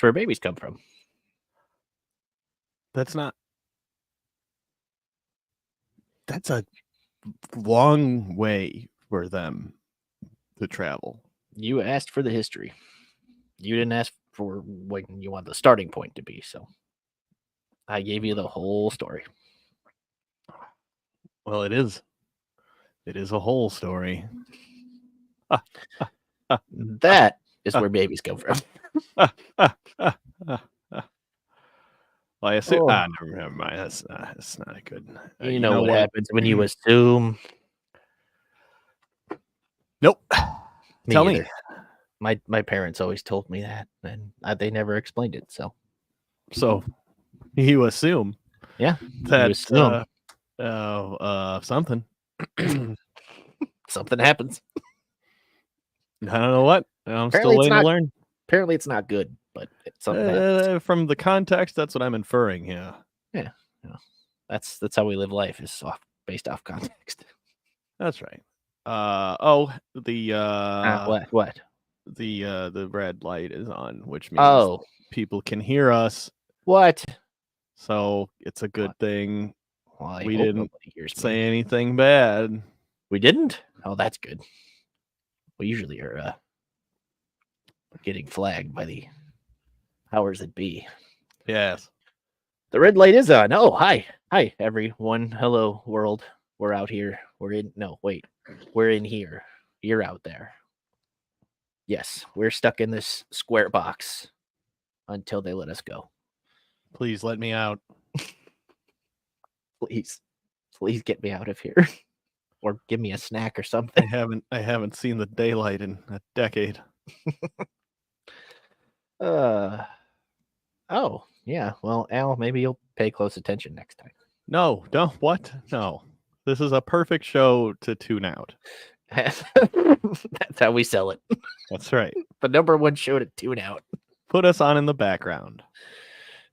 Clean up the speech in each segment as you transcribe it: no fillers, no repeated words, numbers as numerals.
where babies come from. That's a long way for them to travel. You asked for the history. You didn't ask for when you want the starting point to be, so I gave you the whole story. Well, it is a whole story. That is where babies come from. Well, I assume. Oh. Never mind. That's not a good. You know what happens when you assume. Nope. Tell either. me. My parents always told me that, and they never explained it. So you assume. Yeah. That you assume. Something. Something happens. I don't know what. I'm still waiting to learn. Apparently, it's not good, but something happens. From the context, that's what I'm inferring. Yeah. Yeah. That's how we live life, is based off context. That's right. What? The red light is on, which means people can hear us. What? So it's a good thing. Well, we didn't say anything bad. We didn't? Oh, that's good. We usually are getting flagged by the powers that be. Yes. The red light is on. Oh, hi. Hi, everyone. Hello, world. We're out here. We're in here. You're out there. Yes, we're stuck in this square box until they let us go. Please let me out. Please get me out of here. Or give me a snack or something. I haven't seen the daylight in a decade. Oh, yeah. Well, Al, maybe you'll pay close attention next time. No, don't. What? No. This is a perfect show to tune out. That's how we sell it. That's right. The number one show to tune out. Put us on in the background.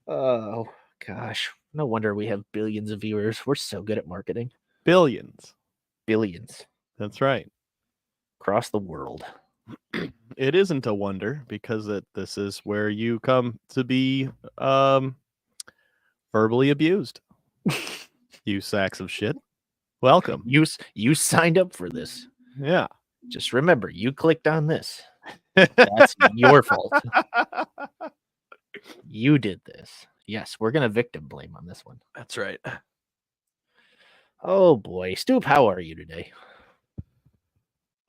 Oh, gosh. No wonder we have billions of viewers. We're so good at marketing. Billions. That's right. Across the world. It isn't a wonder, because this is where you come to be verbally abused. You sacks of shit. Welcome. You signed up for this. Yeah. Just remember, you clicked on this. That's your fault. You did this. Yes, we're going to victim blame on this one. That's right. Oh, boy. Stoop, how are you today?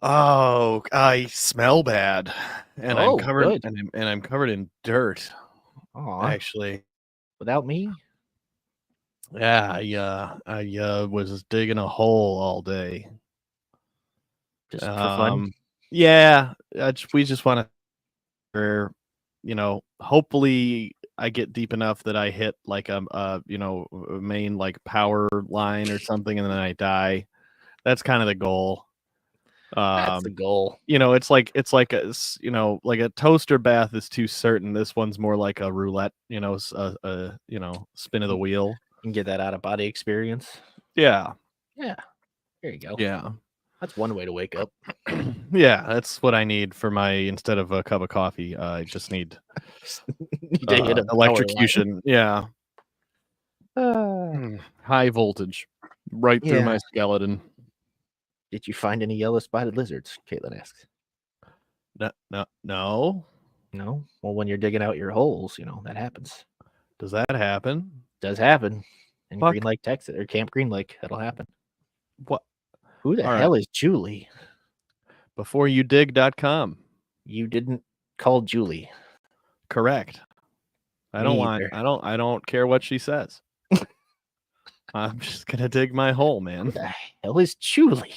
Oh, I smell bad. And I'm covered good. and I'm covered in dirt. Aww. Actually. Without me? Yeah, I was digging a hole all day. Just for fun? Yeah, we just want to, hopefully I get deep enough that I hit like a main like power line or something, and then I die. That's kind of the goal. That's the goal. It's like like a toaster bath is too certain. This one's more like a roulette, spin of the wheel. You can get that out of body experience. Yeah. There you go. Yeah. That's one way to wake up. Yeah, that's what I need for instead of a cup of coffee. I just need to hit electrocution. Yeah. High voltage right through my skeleton. Did you find any yellow spotted lizards? Caitlin asks. No. No? Well, when you're digging out your holes, that happens. Does that happen? Does happen. In Green Lake, Texas, or Camp Green Lake, that'll happen. What? Who the hell is Julie? BeforeYouDig.com. You didn't call Julie. Correct. I don't care what she says. I'm just gonna dig my hole, man. Who the hell is Julie?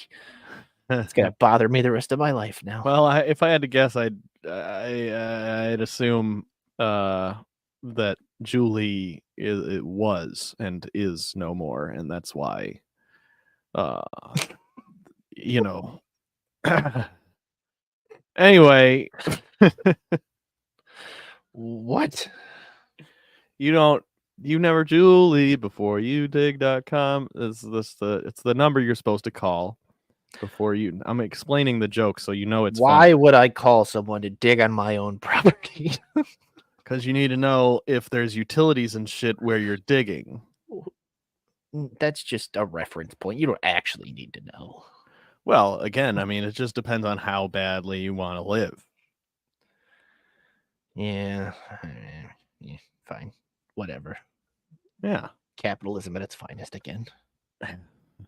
It's gonna bother me the rest of my life now. Well, if I had to guess, I'd assume that Julie was and is no more, and that's why. Anyway. What? You never Julie before you dig.com. It's the number you're supposed to call before you. I'm explaining the joke so it's why funny. would I call someone to dig on my own property? Because you need to know if there's utilities and shit where you're digging. That's just a reference point. You don't actually need to know. Well, again, I mean, it just depends on how badly you want to live. Yeah, fine. Whatever. Yeah. Capitalism at its finest again.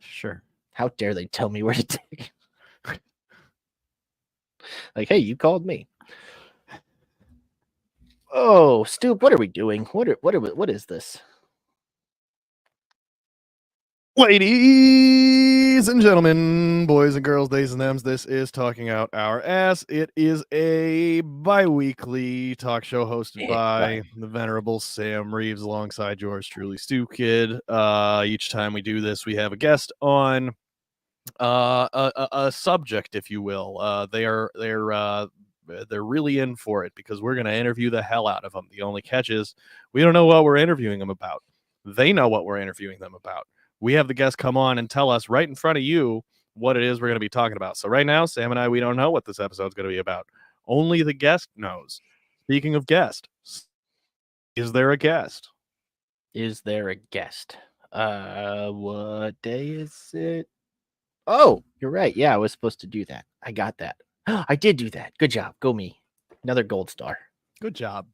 Sure. How dare they tell me where to dig? Like, hey, you called me. Oh, Stoop, what are we doing? What is this? Ladies and gentlemen, boys and girls, days and thems, this is Talking Out Our Ass. It is a bi-weekly talk show hosted by the venerable Sam Reeves alongside yours truly, Stu Kid. Each time we do this, we have a guest on a subject, if you will. They're really in for it because we're going to interview the hell out of them. The only catch is we don't know what we're interviewing them about. They know what we're interviewing them about. We have the guest come on and tell us right in front of you what it is we're going to be talking about. So right now, Sam and I, we don't know what this episode is going to be about. Only the guest knows. Speaking of guest, is there a guest? Is there a guest? What day is it? Oh, you're right. Yeah, I was supposed to do that. I got that. I did do that. Good job. Go me. Another gold star. Good job.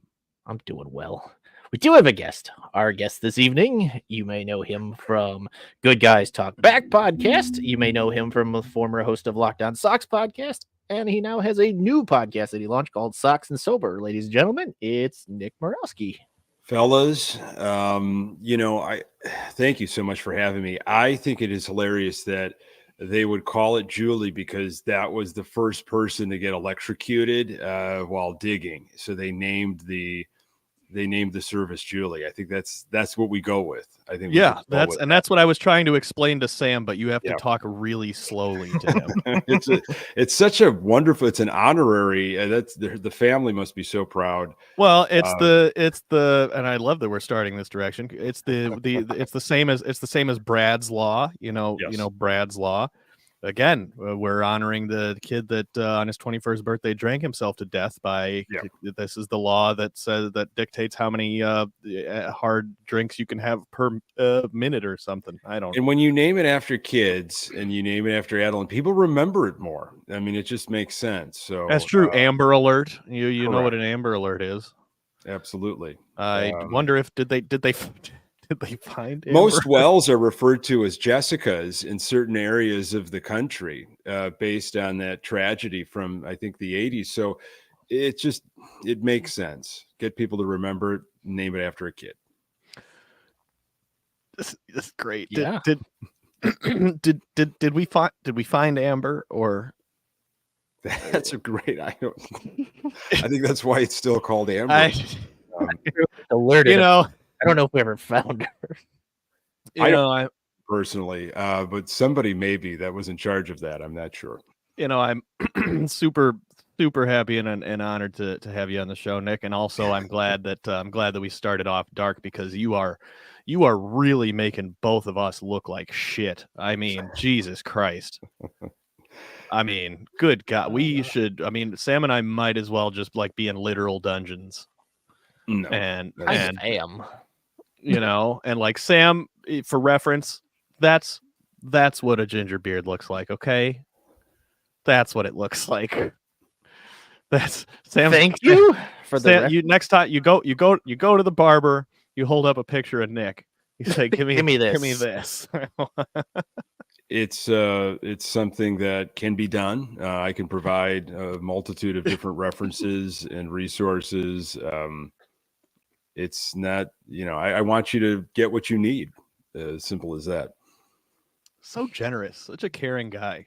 I'm doing well. We do have a guest. Our guest this evening, you may know him from Good Guys Talk Back podcast. You may know him from a former host of Locked On Sox podcast. And he now has a new podcast that he launched called Sox and Sober. Ladies and gentlemen, it's Nick Murawski. Fellas, I thank you so much for having me. I think it is hilarious that they would call it Julie because that was the first person to get electrocuted while digging. So they named the service Julie. I think that's what we go with. I think that's what I was trying to explain to Sam, but you have to talk really slowly to him. It's such a wonderful. It's an honorary. That's the family must be so proud. Well, it's the and I love that we're starting this direction. It's it's the same as Brad's Law. Brad's Law. Again, we're honoring the kid that on his 21st birthday drank himself to death by this is the law that says that dictates how many hard drinks you can have per minute or something. I don't know. And when you name it after kids and you name it after adult, people remember it more. I mean, it just makes sense. So that's true. Amber Alert. You know what an Amber Alert is. Absolutely. I wonder if did they find Amber? Most wells are referred to as Jessicas in certain areas of the country based on that tragedy from, I think, the 80s. So it makes sense. Get people to remember it, name it after a kid. This is great. Yeah. Did we find Amber or? That's a great. I think that's why it's still called Amber. Alerted. I don't know if we ever found her. I personally, but somebody maybe that was in charge of that. I'm not sure. I'm super happy and honored to have you on the show, Nick. And also, I'm glad that we started off dark because you are really making both of us look like shit. I mean, Jesus Christ. I mean, good God, Sam and I might as well just be in literal dungeons. No, and I am. And Sam, for reference, that's what a ginger beard looks like. Okay, that's what it looks like. That's Sam. Thank you for Sam, next time you go to the barber, you hold up a picture of Nick. You say, "Give me this. Give me this." It's something that can be done. I can provide a multitude of different references and resources. It's not, I want you to get what you need. As simple as that. So generous, such a caring guy.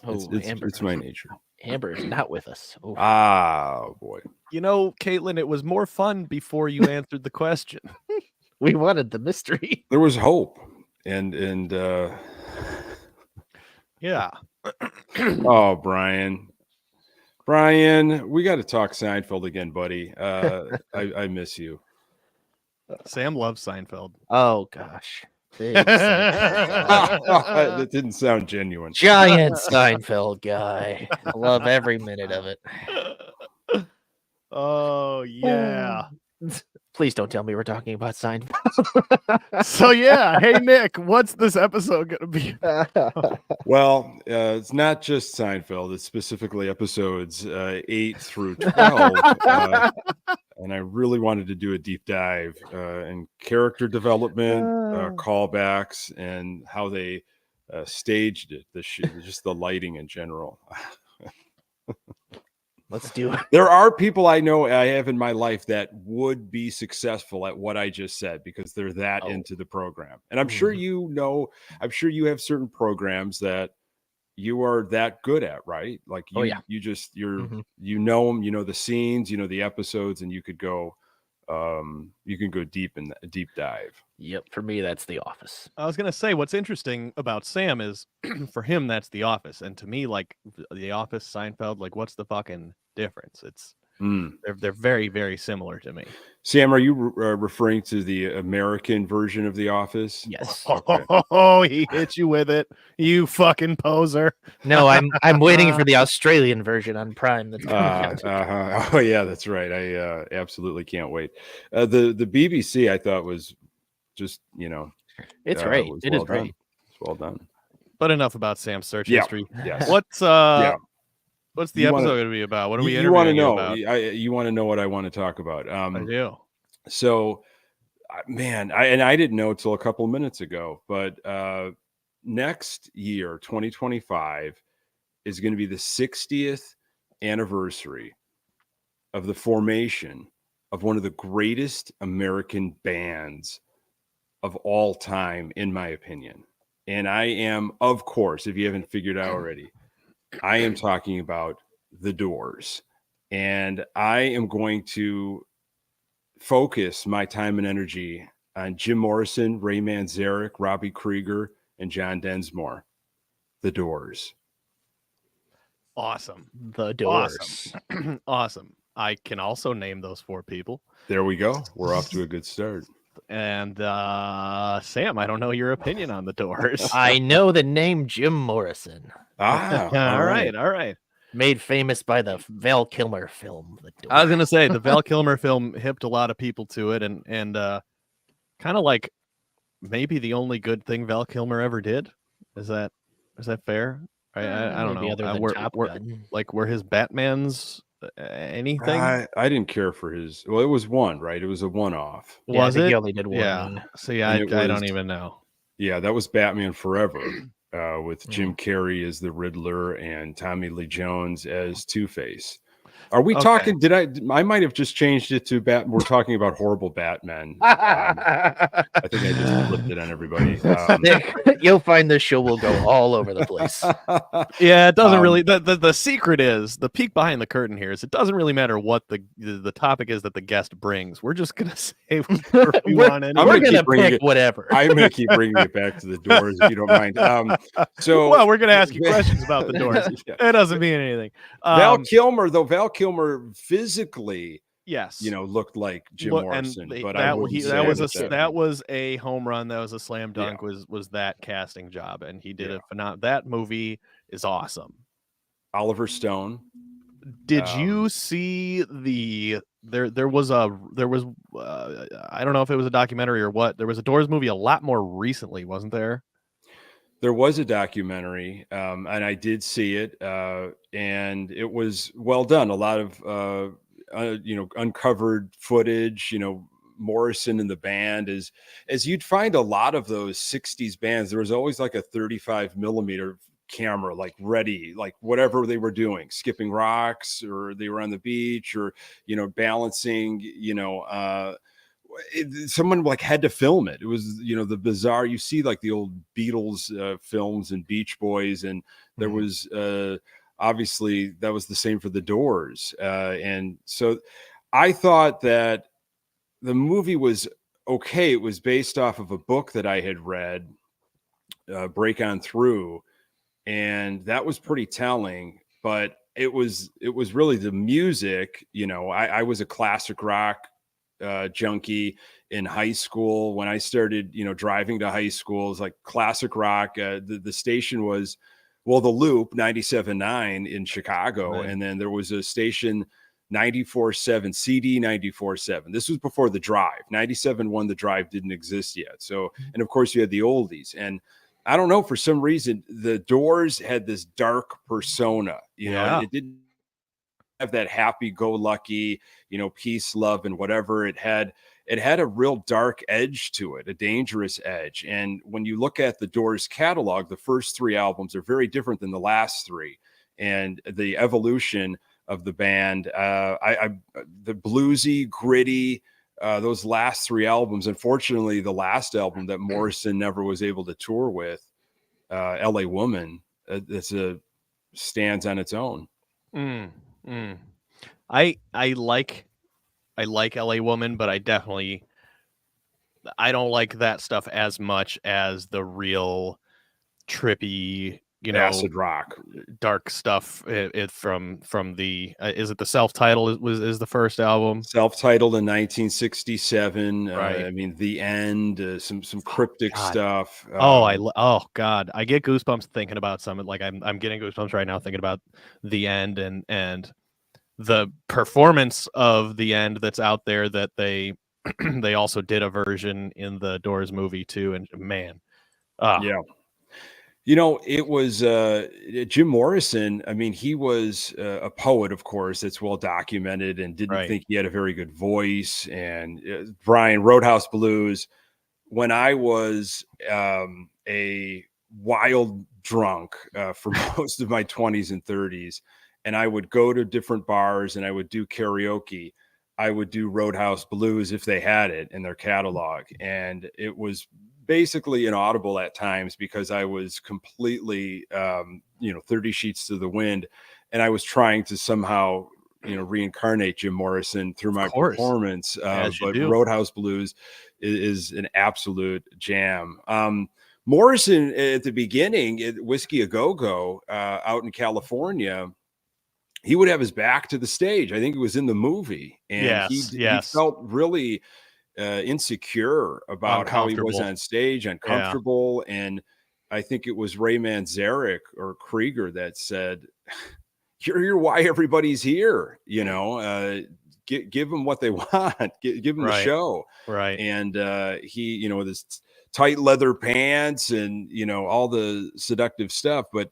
It's my nature. Amber is not with us. Oh. Ah, boy. Caitlin, it was more fun before you answered the question. We wanted the mystery. There was hope. And yeah. Oh, Brian, we got to talk Seinfeld again, buddy. I miss you. Sam loves Seinfeld. Oh gosh, that didn't sound genuine. Giant Seinfeld guy. I love every minute of it. Oh yeah. Please don't tell me we're talking about Seinfeld. So yeah, hey Nick, what's this episode gonna be? Well, it's not just Seinfeld. It's specifically episodes 8 through 12. And I really wanted to do a deep dive in character development, callbacks, and how they staged it, just the lighting in general. Let's do it. There are people I know I have in my life that would be successful at what I just said because they're that into the program. And I'm sure I'm sure you have certain programs that you are that good at, right? Like you just you know them, you know the scenes, you know the episodes, and you could go you can go deep in a deep dive. Yep, for me that's The Office. I was gonna say what's interesting about Sam is for him that's The Office, and to me, like The Office, Seinfeld, like what's the fucking difference? It's they're very, very similar to me. Sam, are you referring to the American version of The Office? Yes. Okay. Oh, he hit you with it, you fucking poser. No, I'm waiting for the Australian version on Prime. That's Oh yeah, that's right. I absolutely can't wait. The BBC I thought was just it's great. It is well great. done. It's well done. But enough about Sam's search history. Yes. What's the episode going to be about? What are we you want to interviewing know? you about? You want to know what I want to talk about? I do. So, man, I didn't know until a couple of minutes ago, but next year, 2025, is going to be the 60th anniversary of the formation of one of the greatest American bands of all time, in my opinion. And I am, of course, if you haven't figured out already, I am talking about The Doors. And I am going to focus my time and energy on Jim Morrison, Ray Manzarek, Robbie Krieger, and John Densmore. The Doors. Awesome. The Doors. Awesome. Awesome. I can also name those 4 people. There we go. We're off to a good start. And Sam, I don't know your opinion on The Doors. I know the name Jim Morrison. All right. Made famous by the Val Kilmer film. The Doors. I was gonna say the Val Kilmer film hipped a lot of people to it, and kind of like maybe the only good thing Val Kilmer ever did. Is that fair? I don't know. Other than Top Gun. Were his Batmans anything? I didn't care for his. Well, it was one, right? It was a one-off. Was it? He only did one. Yeah. See, I don't even know. Yeah, that was Batman Forever. With Jim Carrey as the Riddler and Tommy Lee Jones as Two-Face. Are we talking? I might have just changed it to Bat. We're talking about horrible Batman. I think I just flipped it on everybody. You'll find this show will go all over the place. Yeah, it doesn't really. The secret is the peek behind the curtain here is it doesn't really matter what the topic is that the guest brings. We're just gonna say whatever we want. Anyway. We're gonna pick whatever. I'm gonna keep bringing it back to The Doors if you don't mind. Well, we're gonna ask you questions about The Doors. It doesn't mean anything. Val Kilmer physically, yes, looked like Jim Morrison, but that was a home run. That was a slam dunk. Was that casting job, and he did a phenomenal. That movie is awesome. Oliver Stone. Did you see there was I don't know if it was a documentary or what. There was a Doors movie a lot more recently, wasn't there? There was a documentary, and I did see it, and it was well done. A lot of, uncovered footage. Morrison and the band as you'd find a lot of those '60s bands. There was always like a 35 millimeter camera, like ready, like whatever they were doing, skipping rocks, or they were on the beach, or balancing, someone like had to film it. It was, the bizarre, you see like the old Beatles films and Beach Boys. And there was obviously that was the same for the Doors. And so I thought that the movie was okay. It was based off of a book that I had read, Break On Through. And that was pretty telling, but it was really the music. I was a classic rock junkie in high school. When I started, driving to high school, it was like classic rock. The station was, the Loop 97.9 in Chicago. Right. And then there was a station 94.7 CD, 94.7. This was before the Drive. 97.1, the Drive didn't exist yet. So, and of course you had the oldies. And I don't know, for some reason, the Doors had this dark persona. You know, it didn't have that happy-go-lucky, you know, peace, love, and whatever. It had a real dark edge to it, a dangerous edge. And when you look at the Doors catalog, the first 3 albums are very different than the last 3. And the evolution of the band, the bluesy, gritty, those last 3 albums. Unfortunately, the last album that Morrison never was able to tour with, LA Woman, stands on its own. I like LA Woman, but I don't like that stuff as much as the real trippy, you know, acid rock, dark stuff. From the is it the self-titled is the first album, self-titled in 1967. Right. I mean, The End, some cryptic stuff. Oh God, I get goosebumps thinking about some. Like I'm getting goosebumps right now thinking about The End and the performance of The End that's out there, that they they also did a version in the Doors movie too. And man, yeah. You know, it was Jim Morrison. I mean, he was a poet, of course, that's well documented, and didn't think he had a very good voice. And Brian, Roadhouse Blues, when I was a wild drunk for most of my 20s and 30s, and I would go to different bars and I would do karaoke, I would do Roadhouse Blues if they had it in their catalog. And it was basically inaudible at times because I was completely, 30 sheets to the wind. And I was trying to somehow, reincarnate Jim Morrison through my performance. But Roadhouse Blues is an absolute jam. Morrison at the beginning, at Whiskey A Go-Go out in California, he would have his back to the stage. I think it was in the movie. And he felt really insecure about how he was on stage, uncomfortable. Yeah. And I think it was Ray Manzarek or Krieger that said, you're here why everybody's here, give them what they want, give them the show. Right. And he, with his tight leather pants and, all the seductive stuff. But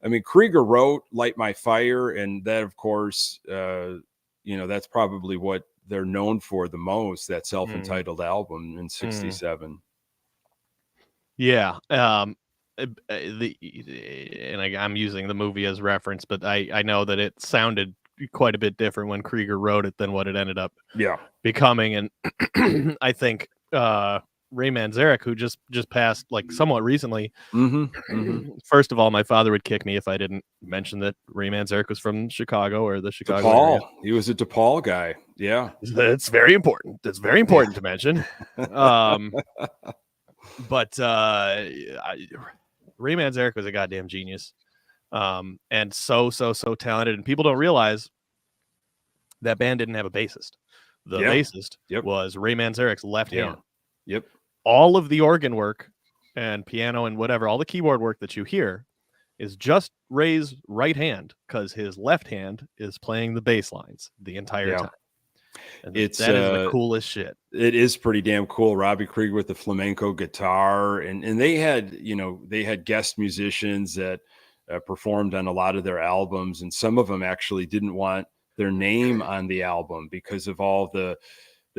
I mean, Krieger wrote Light My Fire, and that, of course, that's probably what they're known for the most, that self-entitled album in 67. Yeah. I'm using the movie as reference, but I know that it sounded quite a bit different when Krieger wrote it than what it ended up becoming. And I think Ray Manzarek, who just passed like somewhat recently. First of all, my father would kick me if I didn't mention that Ray Manzarek was from Chicago, or the Chicago area. He was a DePaul guy. Yeah, that's very important. That's very important to mention. But Ray Manzarek was a goddamn genius, and so talented. And people don't realize that band didn't have a bassist. The bassist was Ray Manzarek's left hand. Yep. All of the organ work and piano and whatever, all the keyboard work that you hear is just Ray's right hand, because his left hand is playing the bass lines the entire time. And that is the coolest shit. It is pretty damn cool. Robbie Krieger with the flamenco guitar, and they had guest musicians that performed on a lot of their albums, and some of them actually didn't want their name on the album because of all the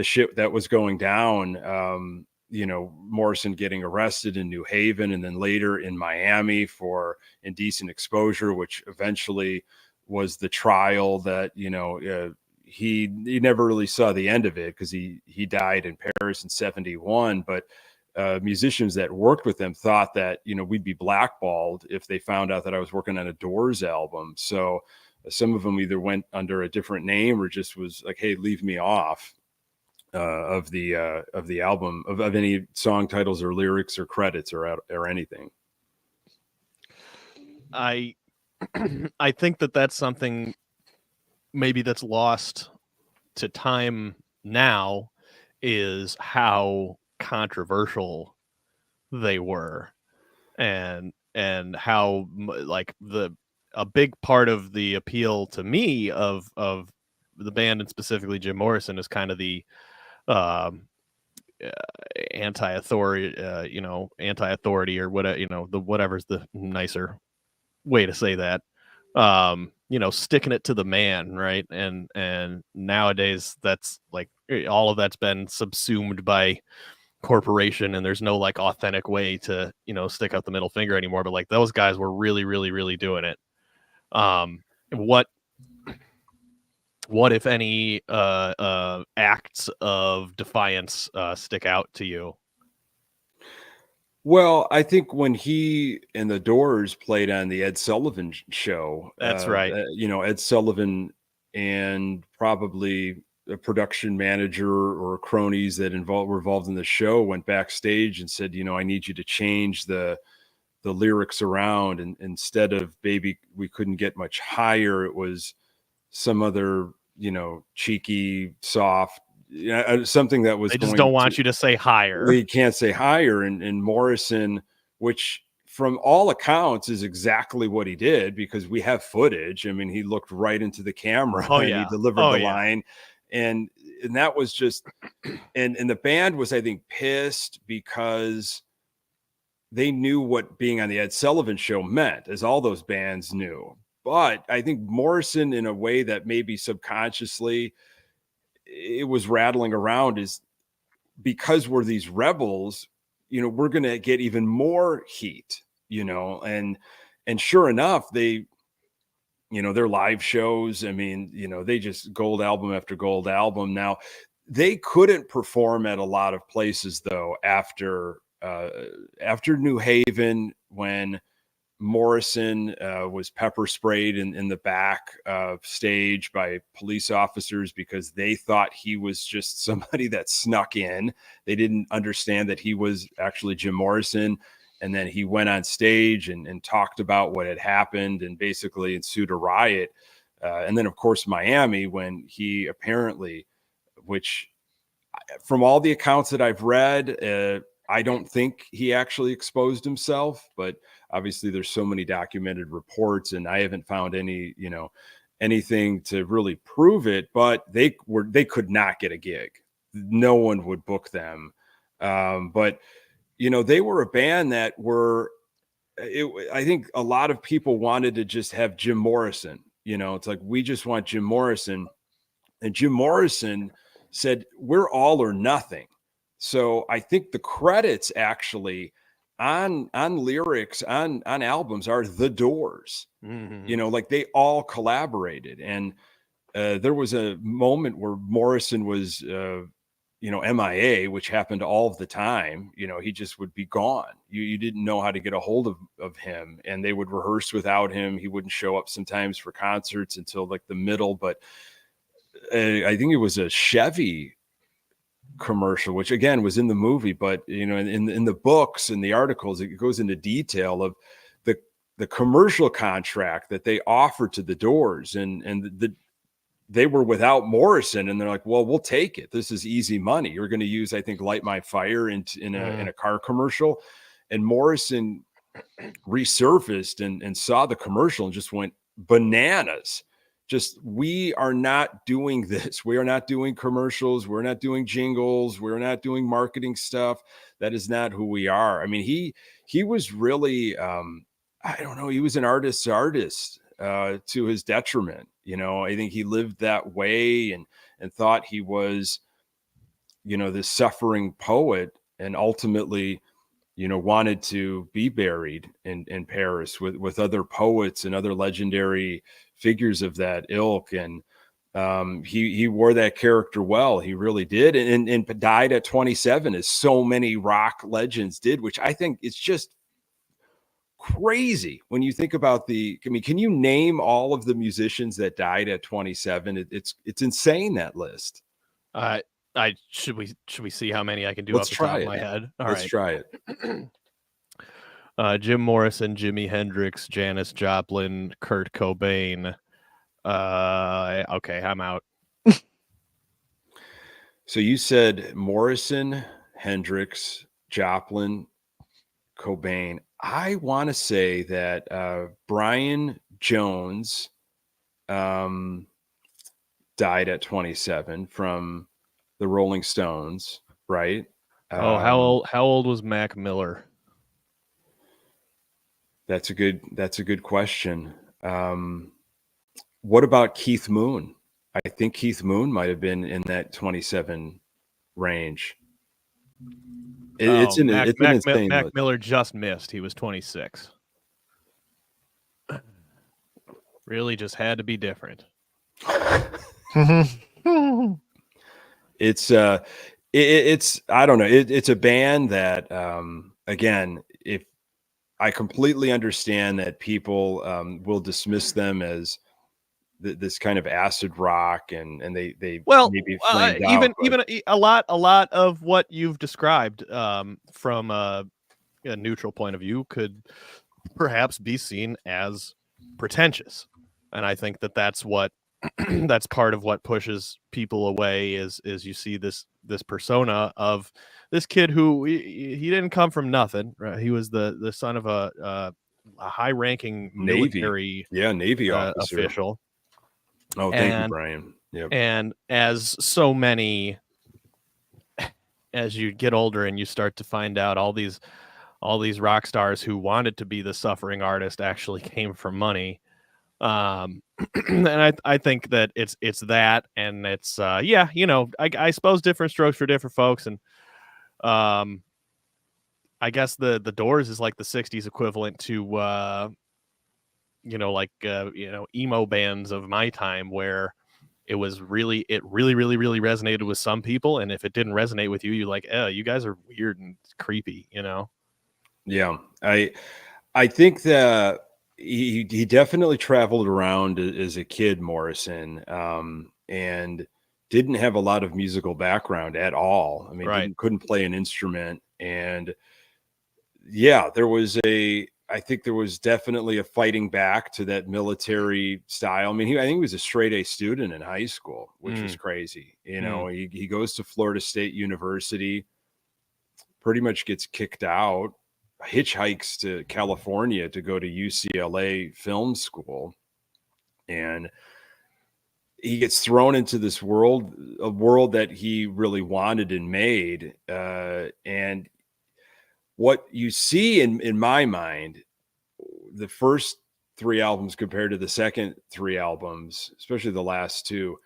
shit that was going down. Morrison getting arrested in New Haven, and then later in Miami for indecent exposure, which eventually was the trial that, he never really saw the end of it, because he died in Paris in 71. But musicians that worked with him thought that, we'd be blackballed if they found out that I was working on a Doors album. So some of them either went under a different name or just was like, hey, leave me off of the album, of any song titles or lyrics or credits or anything. I think that's something maybe that's lost to time now, is how controversial they were, and how like a big part of the appeal to me of the band and specifically Jim Morrison is kind of the anti-authority, anti-authority or whatever, the whatever's the nicer way to say that. Sticking it to the man, right? And nowadays that's like all of that's been subsumed by corporation, and there's no like authentic way to stick out the middle finger anymore. But like those guys were really, really, really doing it. What if any acts of defiance stick out to you? Well, I think when he and the Doors played on the Ed Sullivan show, That's right. Ed Sullivan and probably a production manager or cronies that were involved in the show went backstage and said, I need you to change the lyrics around, and instead of "Baby, we couldn't get much higher," it was some other, cheeky, soft, something that was. They just don't want you to say higher. We can't say higher, and Morrison, which from all accounts is exactly what he did, because we have footage. I mean, he looked right into the camera and he delivered the line, and that was just, and the band was, I think, pissed because they knew what being on the Ed Sullivan show meant, as all those bands knew. But I think Morrison, in a way that maybe subconsciously it was rattling around, is because we're these rebels, we're going to get even more heat, and sure enough, they, their live shows, I mean, they just gold album after gold album. Now, they couldn't perform at a lot of places though, after New Haven, when Morrison was pepper sprayed in the back stage by police officers because they thought he was just somebody that snuck in. They didn't understand that he was actually Jim Morrison. And then he went on stage and talked about what had happened, and basically ensued a riot. And then, of course, Miami, when he apparently, which from all the accounts that I've read, I don't think he actually exposed himself, but obviously there's so many documented reports, and I haven't found any, anything to really prove it, but they could not get a gig. No one would book them. But, they were a band that I think a lot of people wanted to just have Jim Morrison, it's like, we just want Jim Morrison. And Jim Morrison said, we're all or nothing. So I think the credits actually on lyrics on albums are the Doors. Mm-hmm. Like they all collaborated. And there was a moment where Morrison was MIA, which happened all of the time. He just would be gone. You didn't know how to get a hold of him, and they would rehearse without him. He wouldn't show up sometimes for concerts until like the middle. But I think it was a Chevy commercial, which again was in the movie, but in the books and the articles, it goes into detail of the commercial contract that they offered to the Doors, and they were without Morrison, and they're like, well, we'll take it. This is easy money. You're going to use, I think, Light My Fire in a car commercial. And Morrison resurfaced and saw the commercial and just went bananas. Just, we are not doing this. We are not doing commercials. We're not doing jingles. We're not doing marketing stuff. That is not who we are. I mean, he was really, I don't know, he was an artist's artist to his detriment. I think he lived that way and thought he was, this suffering poet, and ultimately, wanted to be buried in Paris with other poets and other legendary figures of that ilk. And he wore that character well. He really did. And died at 27, as so many rock legends did, which I think is just crazy when you think about can you name all of the musicians that died at 27? It's insane, that list. Should we see how many I can do Let's off the try top it. of my head? Let's try it. Jim Morrison, Jimi Hendrix, Janis Joplin, Kurt Cobain. Okay, I'm out. So you said Morrison, Hendrix, Joplin, Cobain. I want to say that Brian Jones, died at 27 from the Rolling Stones, right? How old was Mac Miller? That's a good question. What about Keith Moon? I think Keith Moon might have been in that 27 range. It's an insane Mac list. Miller just missed. He was 26. Really just had to be different. It's I don't know. It's a band that again, if I completely understand that people will dismiss them as this kind of acid rock and they maybe flamed out. Even a lot of what you've described from a neutral point of view could perhaps be seen as pretentious, and I think that's what that's part of what pushes people away is you see this persona of this kid who he didn't come from nothing, right? He was the son of a high-ranking military Navy officer. official. Oh, thank you, Brian. Yep. And as so many, as you get older and you start to find out all these rock stars who wanted to be the suffering artist actually came from money. And I think that it's that, and it's I suppose different strokes for different folks, and I guess the Doors is like the 60s equivalent to emo bands of my time, where it really resonated with some people, and if it didn't resonate with you, you're like, oh, you guys are weird and creepy, Yeah, I think that he definitely traveled around as a kid, Morrison, and didn't have a lot of musical background at all. I mean, couldn't play an instrument, and yeah, I think there was definitely a fighting back to that military style. I mean, I think he was a straight A student in high school, which is crazy. He goes to Florida State University, pretty much gets kicked out, hitchhikes to California to go to UCLA film school, and he gets thrown into this world, a world that he really wanted and made. And what you see in my mind, the first 3 albums compared to the second 3 albums, especially the last 2,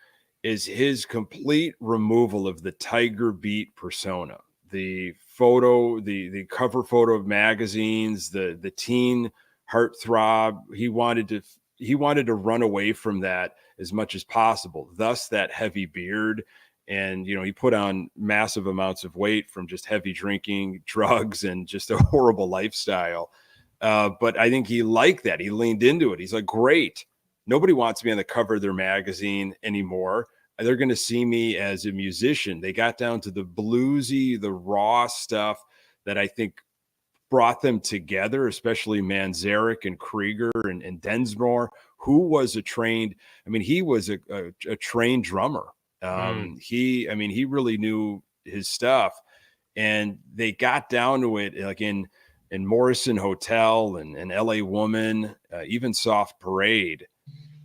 is his complete removal of the Tiger Beat persona. The photo, the cover photo of magazines, the teen heartthrob. He wanted to run away from that as much as possible. Thus, that heavy beard, and he put on massive amounts of weight from just heavy drinking, drugs, and just a horrible lifestyle. But I think he liked that. He leaned into it. He's like, great. Nobody wants me on the cover of their magazine anymore. They're going to see me as a musician. They got down to the bluesy, the raw stuff that I think brought them together, especially Manzarek and Krieger and Densmore, who was he was a trained drummer. He really knew his stuff, and they got down to it like in Morrison Hotel and LA Woman, even Soft Parade.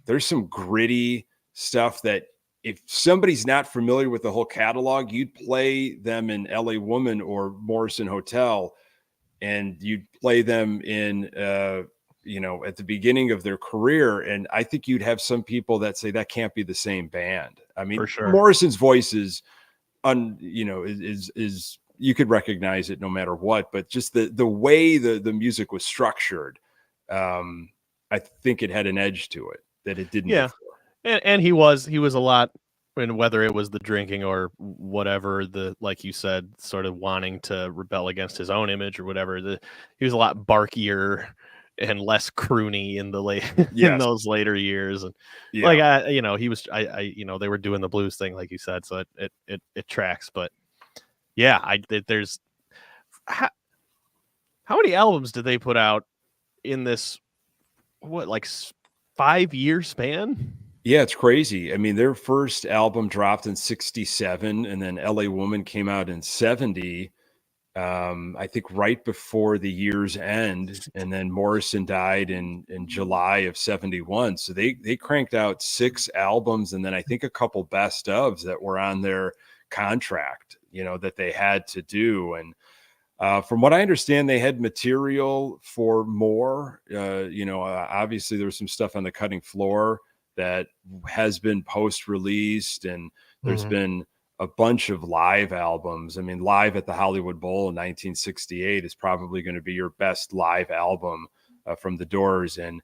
There's some gritty stuff that if somebody's not familiar with the whole catalog, you'd play them in LA Woman or Morrison Hotel, and you'd play them in, at the beginning of their career. And I think you'd have some people that say that can't be the same band. I mean, for sure. Morrison's voice is you could recognize it no matter what, but just the way the music was structured, I think it had an edge to it that it didn't before. And he was a lot, and whether it was the drinking or whatever, like you said, sort of wanting to rebel against his own image or whatever, he was a lot barkier and less croony in in those later years. And he was, they were doing the blues thing, like you said, so it tracks. But yeah, there's how many albums did they put out in this 5-year span? Yeah, it's crazy. I mean, their first album dropped in 67, and then LA Woman came out in 70. I think right before the year's end, and then Morrison died in July of 71. So they cranked out 6 albums, and then I think a couple best ofs that were on their contract, that they had to do. And from what I understand, they had material for more. Obviously there was some stuff on the cutting floor that has been post-released, and there's been a bunch of live albums. I mean, Live at the Hollywood Bowl in 1968 is probably going to be your best live album from the Doors. And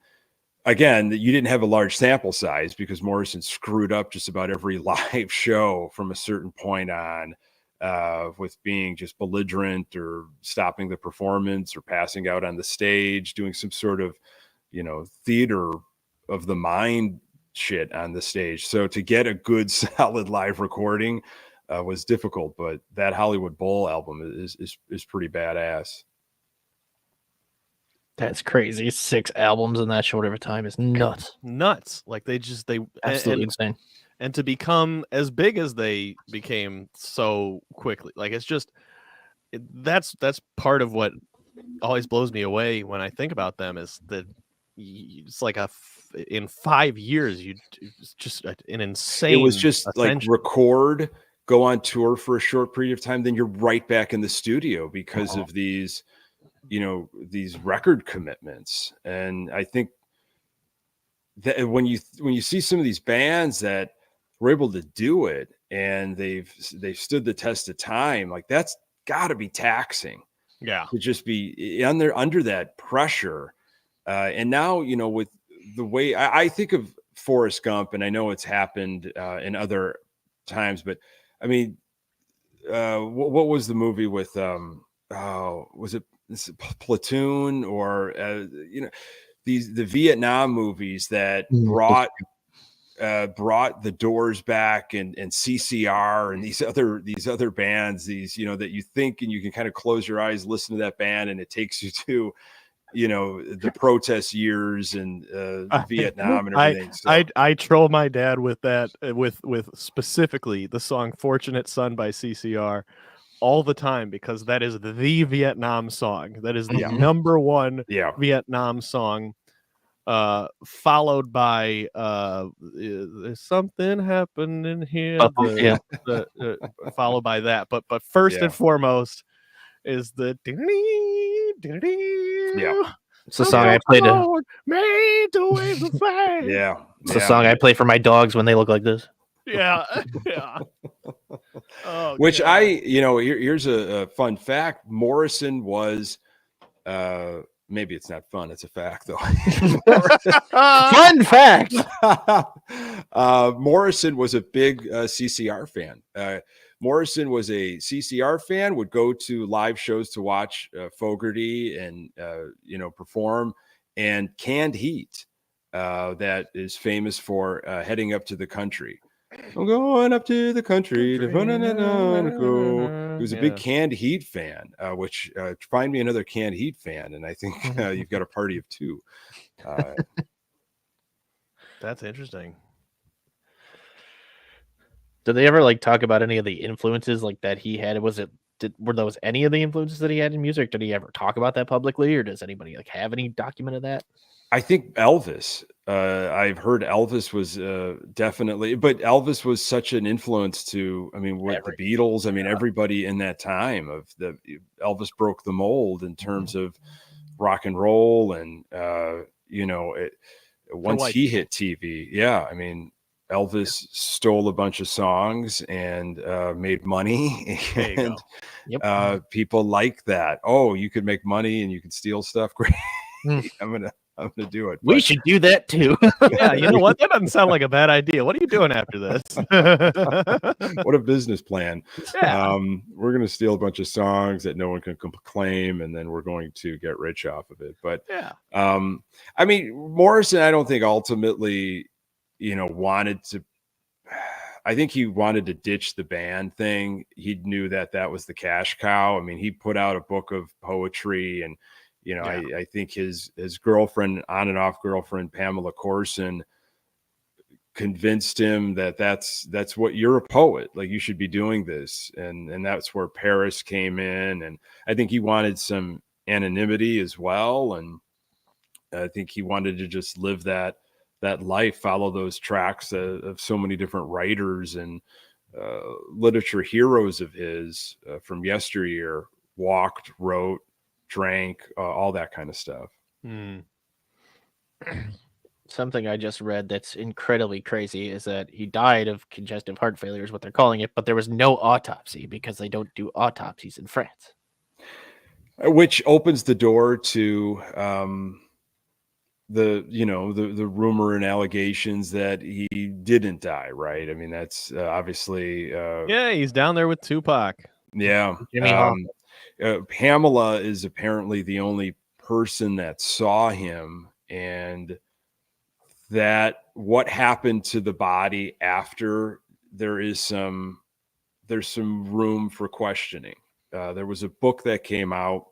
again, you didn't have a large sample size because Morrison screwed up just about every live show from a certain point on, with being just belligerent or stopping the performance or passing out on the stage, doing some sort of, theater of the mind shit on the stage. So to get a good solid live recording was difficult, but that Hollywood Bowl album is pretty badass. That's crazy. 6 albums in that short of a time is nuts. Like they Absolutely insane. And to become as big as they became so quickly, like that's part of what always blows me away when I think about them, is that it's like in 5 years, it's just an insane. It was just ascension. like record, go on tour for a short period of time, then you're right back in the studio because of these, these record commitments. And I think that when you see some of these bands that were able to do it and they've stood the test of time, like that's got to be taxing. Yeah, to just be under that pressure. And now, with the way I think of Forrest Gump, and I know it's happened in other times, but I mean, what was the movie with, was it Platoon or, the Vietnam movies that brought the Doors back, and CCR and these other bands, that you think, and you can kind of close your eyes, listen to that band, and it takes you to, the protest years and Vietnam and everything. I troll my dad with that, with specifically the song "Fortunate Son" by CCR all the time, because that is the Vietnam song. That is the number one Vietnam song. Followed by there's something happening here. Followed by that, but first and foremost is the It's the song I played. Made to wave the flag. It's the song I play for my dogs when they look like this. Yeah. Oh, which God. Here's a fun fact. Morrison was maybe it's not fun, it's a fact though. Fun fact. Morrison was a big CCR fan. Morrison was a CCR fan, would go to live shows to watch Fogerty and perform, and Canned Heat, that is famous for Heading Up to the Country. I'm going up to the country to go. He was a big Canned Heat fan, which find me another Canned Heat fan, and I think you've got a party of 2. That's interesting. Did they ever talk about any of the influences that he had? Were those any of the influences that he had in music? Did he ever talk about that publicly, or does anybody have any document of that? I think Elvis. I've heard Elvis was definitely, but Elvis was such an influence to, with the Beatles. Everybody in that time Elvis broke the mold in terms of rock and roll, and once he hit TV, Elvis stole a bunch of songs and made money, and people like that. Oh, you could make money and you could steal stuff. Great. I'm gonna do it. We should do that too. Yeah, you know what? That doesn't sound like a bad idea. What are you doing after this? What a business plan. Yeah. We're gonna steal a bunch of songs that no one can claim, and then we're going to get rich off of it. But Morrison, I don't think ultimately, wanted to. I think he wanted to ditch the band thing. He knew that was the cash cow. He put out a book of poetry, and I think his girlfriend, on and off girlfriend, Pamela Corson, convinced him that that's what you're a poet, like you should be doing this. And that's where Paris came in. And I think he wanted some anonymity as well. And I think he wanted to just live that life, follow those tracks of so many different writers and literature heroes of his from yesteryear, walked, wrote, drank, all that kind of stuff. Something I just read that's incredibly crazy is that he died of congestive heart failure is what they're calling it, but there was no autopsy because they don't do autopsies in France. Which opens the door to the rumor and allegations that he didn't die, right? I mean, that's obviously Yeah, he's down there with Tupac. Yeah. Jimmy Hoffa. Pamela is apparently the only person that saw him, and that what happened to the body after, there's some room for questioning. There was a book that came out,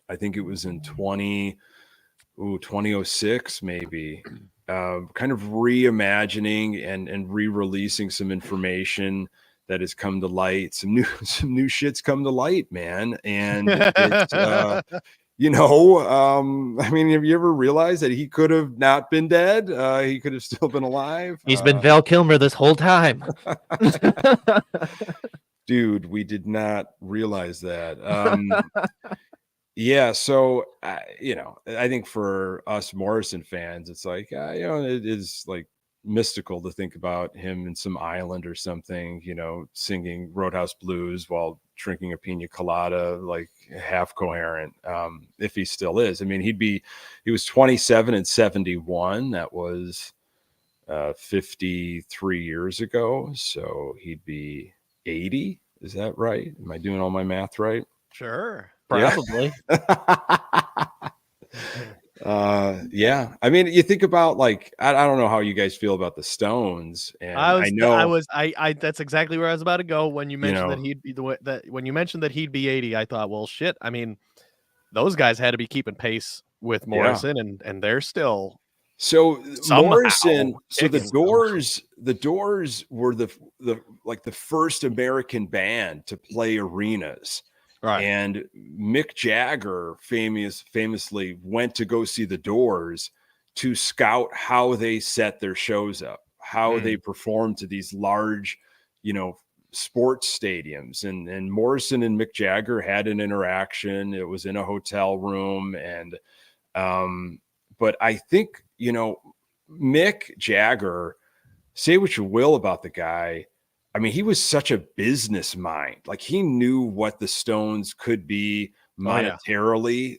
I think it was in 2006 maybe, kind of reimagining and re-releasing some information that has come to light. Some new shit's come to light, man. And it's I mean, have you ever realized that he could have not been dead? He could have still been alive. He's been Val Kilmer this whole time. Dude, we did not realize that. Yeah, so I think for us Morrison fans, it's like it is like mystical to think about him in some island or something, singing Roadhouse Blues while drinking a pina colada, like half coherent. If he still is, I mean, he was 27 and 71. That was 53 years ago, so he'd be 80. Is that right? Am I doing all my math right? Sure. Probably. Yeah. I mean, you think about, like, I don't know how you guys feel about the Stones, and I know that's exactly where I was about to go when you mentioned that he'd be when you mentioned that he'd be 80. I thought, well, shit. I mean, those guys had to be keeping pace with Morrison, and they're still so Morrison. So the Doors were the first American band to play arenas. Right. And Mick Jagger famously went to go see the Doors to scout how they set their shows up, how they performed to these large, sports stadiums. And Morrison and Mick Jagger had an interaction. It was in a hotel room. And but I think, Mick Jagger, say what you will about the guy, I mean, he was such a business mind. Like, he knew what the Stones could be monetarily.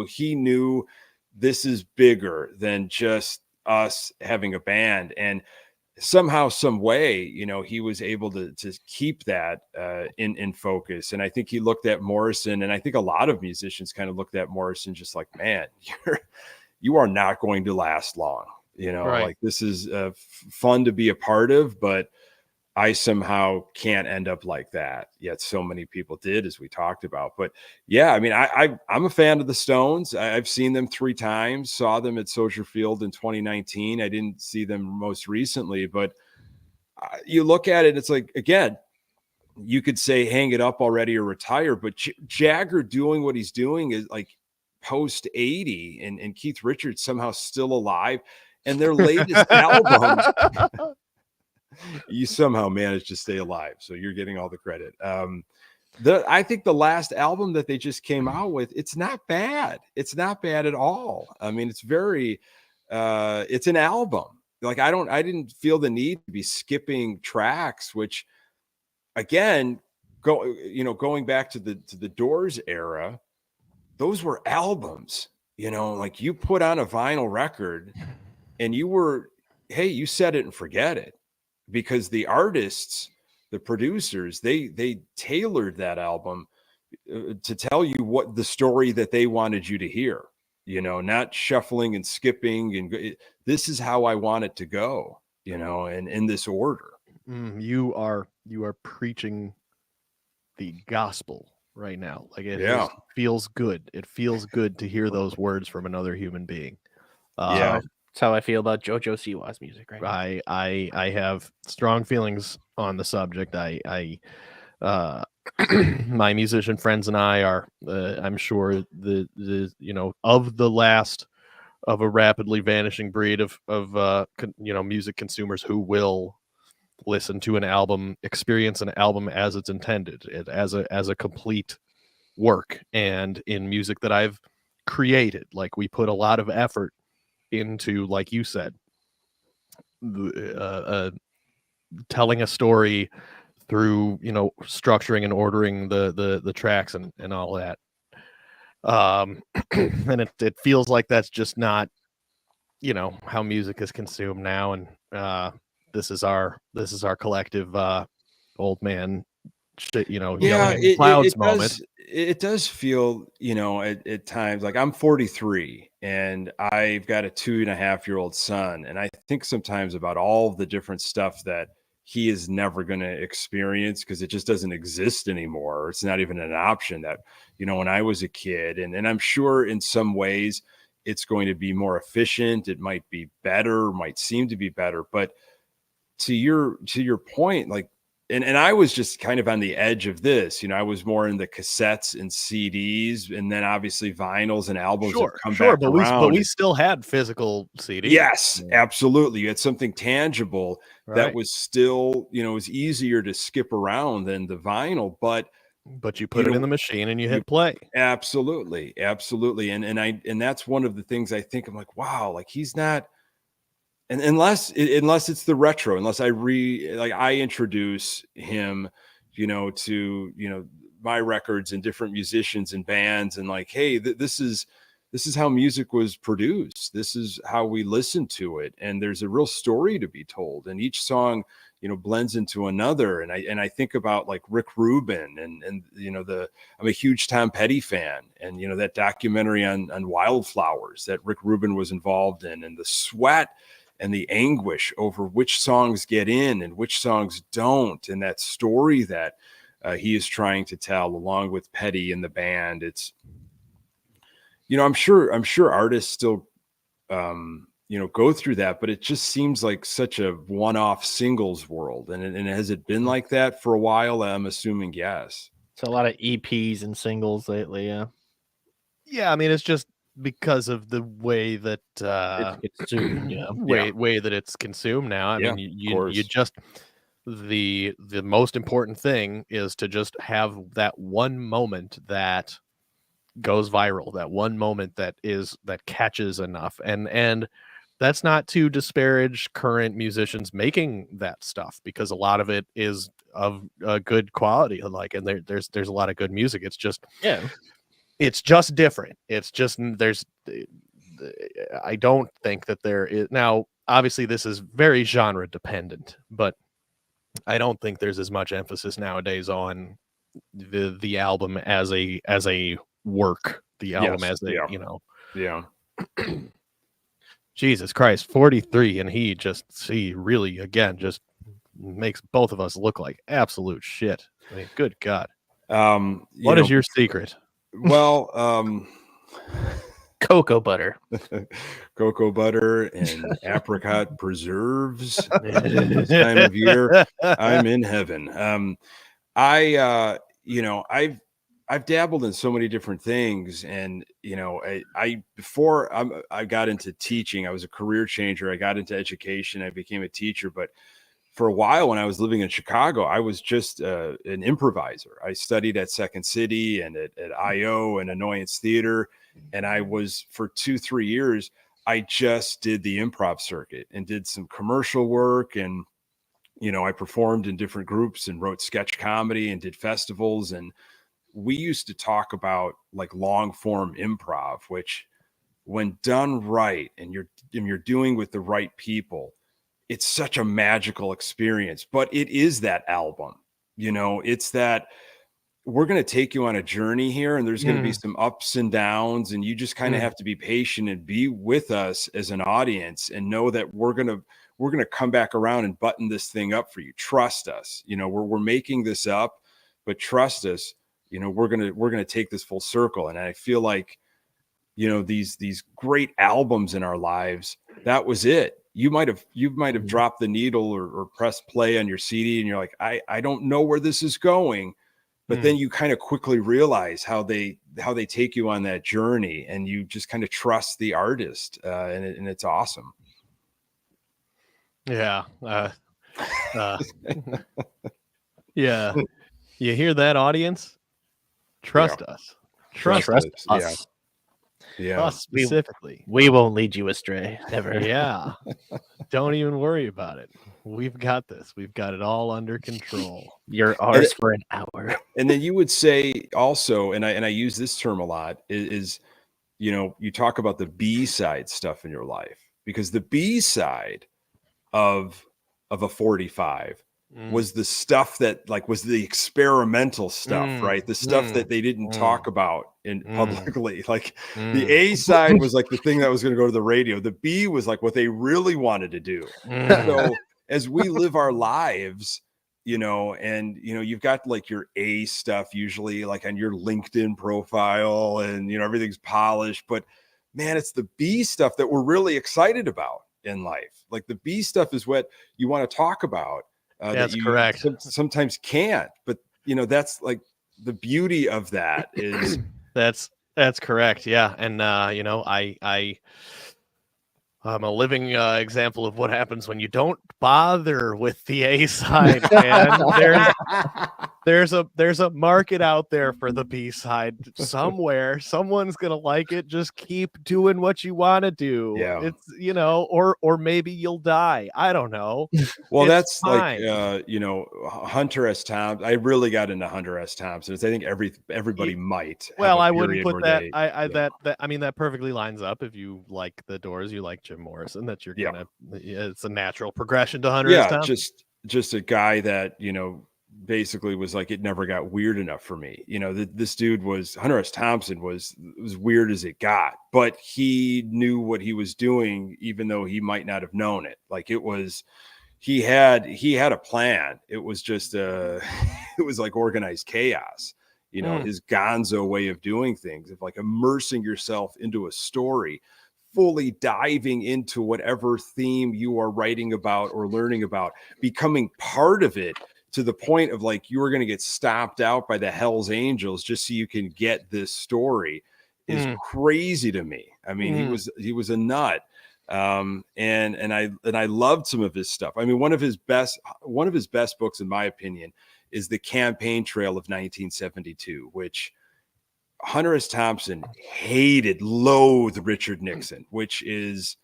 He knew this is bigger than just us having a band. And somehow, some way, he was able to keep that in focus. And I think he looked at Morrison, and I think a lot of musicians kind of looked at Morrison just like, man, you are not going to last long. Like, this is fun to be a part of, but I somehow can't end up like that. Yet so many people did, as we talked about. But yeah, I mean, I'm a fan of the Stones. I've seen them 3 times, saw them at Soldier Field in 2019. I didn't see them most recently, but you look at it, it's like, again, you could say hang it up already or retire, but Jagger doing what he's doing is like post 80, and Keith Richards somehow still alive. And their latest album, you somehow managed to stay alive, so you're getting all the credit. I think the last album that they just came out with, it's not bad. It's not bad at all. I mean, it's very it's an album. Like, I didn't feel the need to be skipping tracks, which, again, going back to the Doors era, those were albums. Like, you put on a vinyl record and you set it and forget it. Because the artists, the producers, they tailored that album to tell you what the story that they wanted you to hear, not shuffling and skipping. And this is how I want it to go, and in this order. You are preaching the gospel right now. Like, it feels good. It feels good to hear those words from another human being. That's how I feel about JoJo Siwa's music right now. I have strong feelings on the subject. I my musician friends and I are, I'm sure the of the last of a rapidly vanishing breed of music consumers who will listen to an album, experience an album as it's intended, as a complete work. And in music that I've created, like, we put a lot of effort into, like you said, telling a story through structuring and ordering the tracks and all that. And it feels like that's just not how music is consumed now. And this is our collective old man shit, Yeah, yelling in clouds moment. it does feel, at times, like I'm 43 and I've got a 2.5-year-old son. And I think sometimes about all the different stuff that he is never going to experience because it just doesn't exist anymore. It's not even an option that, when I was a kid. And I'm sure in some ways it's going to be more efficient. It might be better, might seem to be better. But to your point, like, and I was just kind of on the edge of this, I was more in the cassettes and CDs, and then obviously vinyls and albums have come back but around. we still had physical CDs. Yes, absolutely. You had something tangible that Right. was still, it was easier to skip around than the vinyl, but you put it in the machine and you hit play. Absolutely. And that's one of the things I think. I'm like, wow, like he's not. And unless it's the retro, unless I introduce him, to, my records and different musicians and bands, and like, hey, this is how music was produced. This is how we listen to it. And there's a real story to be told. And each song, blends into another. And I think about like Rick Rubin and I'm a huge Tom Petty fan, and, that documentary on Wildflowers that Rick Rubin was involved in, and the sweat and the anguish over which songs get in and which songs don't. And that story that he is trying to tell along with Petty and the band. It's, I'm sure artists still, go through that, but it just seems like such a one-off singles world. And has it been like that for a while? I'm assuming yes. It's a lot of EPs and singles lately. Yeah. Yeah. I mean, it's just because of the way that It's consumed, way that it's consumed now. I mean, you just, the most important thing is to just have that one moment that goes viral, that one moment that catches enough. And that's not to disparage current musicians making that stuff, because a lot of it is of good quality, like, and there's a lot of good music. It's just different. It's just, I don't think that there is, now obviously this is very genre dependent, but I don't think there's as much emphasis nowadays on the album as a work, the album as a Jesus Christ, 43, and he really, again, just makes both of us look like absolute shit. I mean, good God. What is your secret? Well, cocoa butter and apricot preserves. This time of year, I'm in heaven. I've dabbled in so many different things, and before I got into teaching, I was a career changer. I got into education. I became a teacher, but for a while when I was living in Chicago, I was just an improviser. I studied at Second City and at IO and Annoyance Theater, and I was, for 2-3 years, I just did the improv circuit and did some commercial work, and I performed in different groups and wrote sketch comedy and did festivals. And we used to talk about like long form improv, which, when done right and you're doing with the right people, it's such a magical experience. But it is that album, it's that we're going to take you on a journey here, and there's going to be some ups and downs, and you just kind of have to be patient and be with us as an audience, and know that we're going to come back around and button this thing up for you. Trust us. We're making this up, but trust us. We're going to take this full circle. And I feel like, these great albums in our lives, that was it. You might have dropped the needle or pressed play on your CD, and you're like, I don't know where this is going. But then you kind of quickly realize how they take you on that journey, and you just kind of trust the artist, and it's awesome. Yeah. Yeah. You hear that, audience? Trust us. Trust us. Yeah. Us specifically. We won't lead you astray. Never. Yeah. Don't even worry about it. We've got this. We've got it all under control. You're ours for an hour. And then you would say also, and I use this term a lot, is you talk about the B-side stuff in your life, because the B-side of a 45 was the stuff that was the experimental stuff, right? The stuff that they didn't talk about in publicly. The A side was the thing that was going to go to the radio. The B was what they really wanted to do. So as we live our lives, and you've got your A stuff usually on your LinkedIn profile, and everything's polished, but man, it's the B stuff that we're really excited about in life. The B stuff is what you want to talk about. That's correct. Sometimes can't, but that's the beauty of that is that's correct. Yeah. And I'm a living example of what happens when you don't bother with the A side. And there's a market out there for the B side somewhere. Someone's gonna like it. Just keep doing what you want to do. Yeah. It's or maybe you'll die. I don't know. Well, it's that's fine. Hunter S. Thompson. I really got into Hunter S. Thompson. I think everybody might. Well, I wouldn't put that. That perfectly lines up. If you like the Doors, you like Jim Morrison. That you're gonna. It's a natural progression to Hunter S. Thompson. Just a guy that basically was it never got weird enough for me. This dude Hunter S. Thompson was weird as it got, but he knew what he was doing, even though he might not have known it. He had a plan. It was just it was organized chaos. His gonzo way of doing things, of immersing yourself into a story, fully diving into whatever theme you are writing about or learning about, becoming part of it to the point of you were going to get stopped out by the Hells Angels just so you can get this story is crazy to me. I mean, he was a nut. And I loved some of his stuff. I mean, one of his best books, in my opinion, is The Campaign Trail of 1972, which Hunter S. Thompson loathed Richard Nixon, which is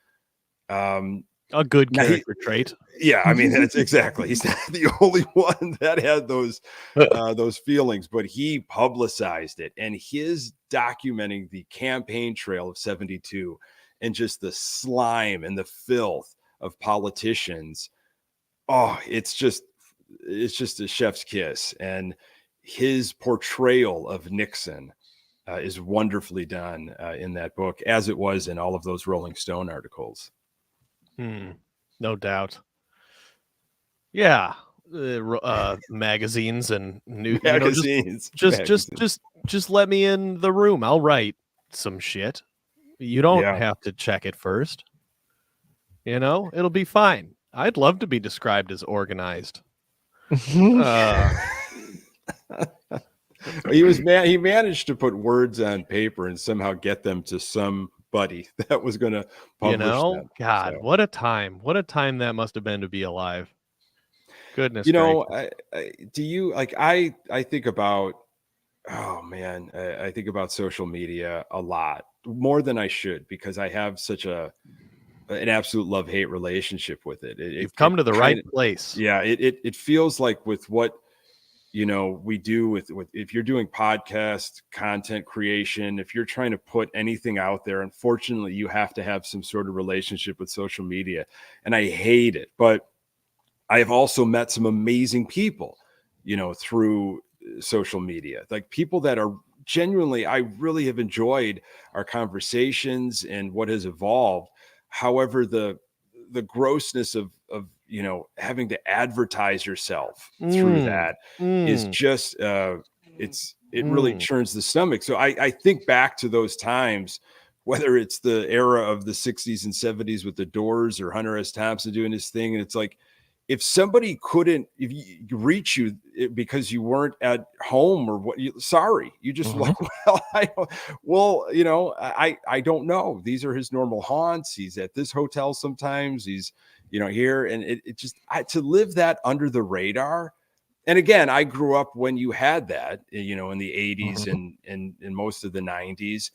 a good character trait. Yeah, I mean, that's exactly. He's not the only one that had those feelings, but he publicized it, and his documenting the campaign trail of 72 and just the slime and the filth of politicians. Oh, it's just a chef's kiss. And his portrayal of Nixon is wonderfully done in that book, as it was in all of those Rolling Stone articles. No doubt. Yeah. Magazines and new magazines. Just let me in the room. I'll write some shit. You don't have to check it first. It'll be fine. I'd love to be described as organized. He managed to put words on paper and somehow get them to somebody that was going to publish them. God, what a time that must have been to be alive. Goodness. I think about, I think about social media a lot, more than I should, because I have such an absolute love-hate relationship with it. You've come to the right place. Yeah. It feels like with what, we do with if you're doing podcast content creation, if you're trying to put anything out there, unfortunately, you have to have some sort of relationship with social media. And I hate it, but I have also met some amazing people, through social media, people that are genuinely, I really have enjoyed our conversations and what has evolved. However, the grossness of having to advertise yourself through that is just it really churns the stomach. So I think back to those times whether it's the era of the 60s and 70s with the Doors or Hunter S. Thompson doing his thing. And it's like, if somebody couldn't reach you because you weren't at home or what, sorry, you just like, I don't know. These are his normal haunts. He's at this hotel sometimes. He's, here. And it just, to live that under the radar. And again, I grew up when you had that, in the 80s and most of the 90s.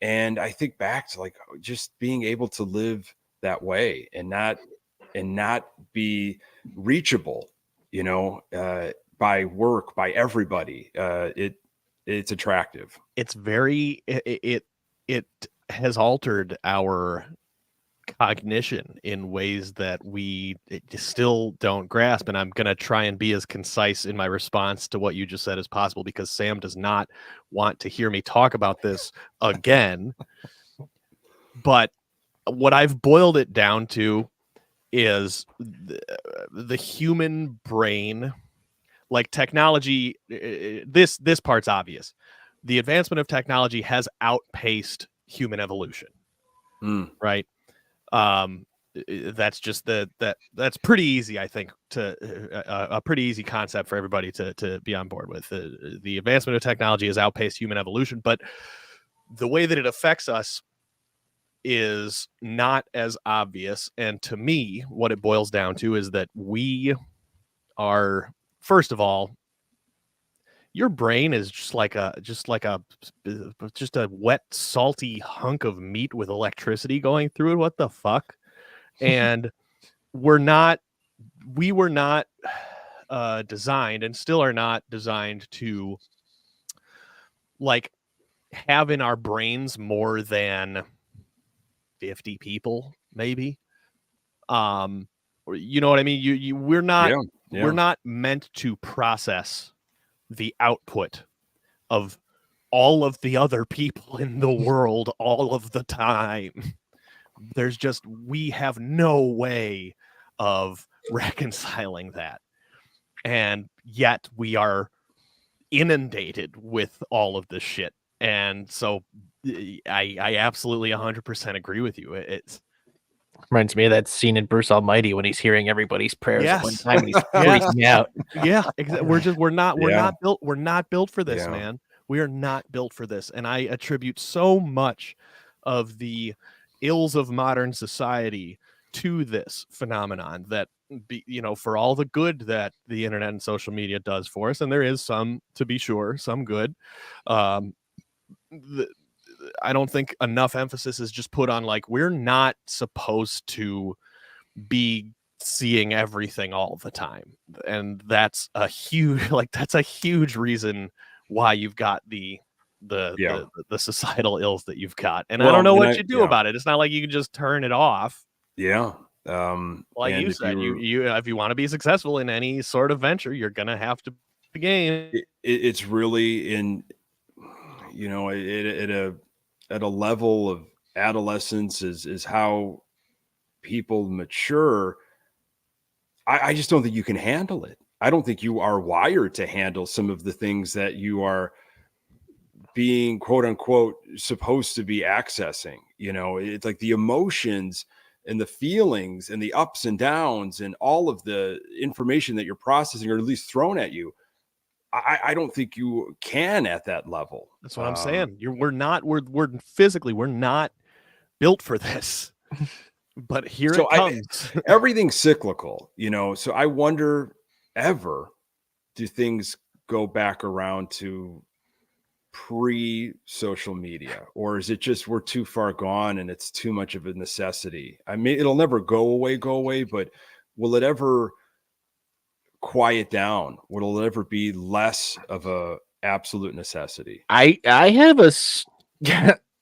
And I think back to like just being able to live that way and not be reachable, by work, by everybody. It's attractive. It's very, it has altered our cognition in ways that we still don't grasp. And I'm going to try and be as concise in my response to what you just said as possible, because Sam does not want to hear me talk about this again. But what I've boiled it down to is the human brain, like technology. This part's obvious. The advancement of technology has outpaced human evolution. Right. That's just that's pretty easy, I think, a pretty easy concept for everybody to be on board with. The advancement of technology has outpaced human evolution, but the way that it affects us is not as obvious. And to me, what it boils down to is that we are, first of all, your brain is just a wet, salty hunk of meat with electricity going through it. What the fuck? And we were not designed, and still are not designed, to like have in our brains more than 50 people, maybe. You know what I mean? We're not we're not meant to process the output of all of the other people in the world all of the time. We have no way of reconciling that. And yet we are inundated with all of this shit. And so I absolutely 100% agree with you. It reminds me of that scene in Bruce Almighty when he's hearing everybody's prayers at one Yes. time and he's freaking out. Yeah, exactly. We're not built for this, man. We are not built for this. And I attribute so much of the ills of modern society to this phenomenon, that for all the good that the internet and social media does for us, and there is some, to be sure, some good, I don't think enough emphasis is just put on, like, we're not supposed to be seeing everything all the time. And that's a huge reason why you've got the societal ills that you've got. And I don't know what you do about it. It's not like you can just turn it off. Yeah. Like you said, you if you want to be successful in any sort of venture, you're gonna have to the game. It's really at a level of adolescence is how people mature. I just don't think you can handle it. I don't think you are wired to handle some of the things that you are being, quote unquote, supposed to be accessing. It's like the emotions and the feelings and the ups and downs and all of the information that you're processing, or at least thrown at you. I don't think you can at that level. That's what I'm saying. We're physically, we're not built for this. But here it comes. Everything's cyclical, so I wonder, ever do things go back around to pre-social media, or is it just we're too far gone and it's too much of a necessity? I mean, it'll never go away, but will it ever quiet down? Will it ever be less of a absolute necessity? I have a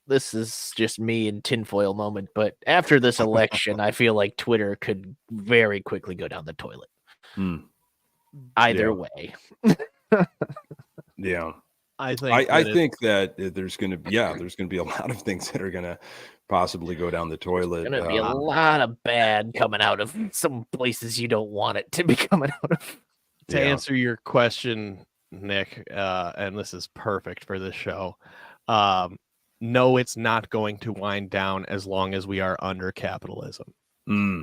this is just me in tinfoil moment, but after this election, I feel like Twitter could very quickly go down the toilet. Either way. Yeah. I think that there's going to be a lot of things that are going to possibly go down the toilet. There's going to be a lot of bad coming out of some places you don't want it to be coming out of. To answer your question, Nick, and this is perfect for this show. no, it's not going to wind down as long as we are under capitalism.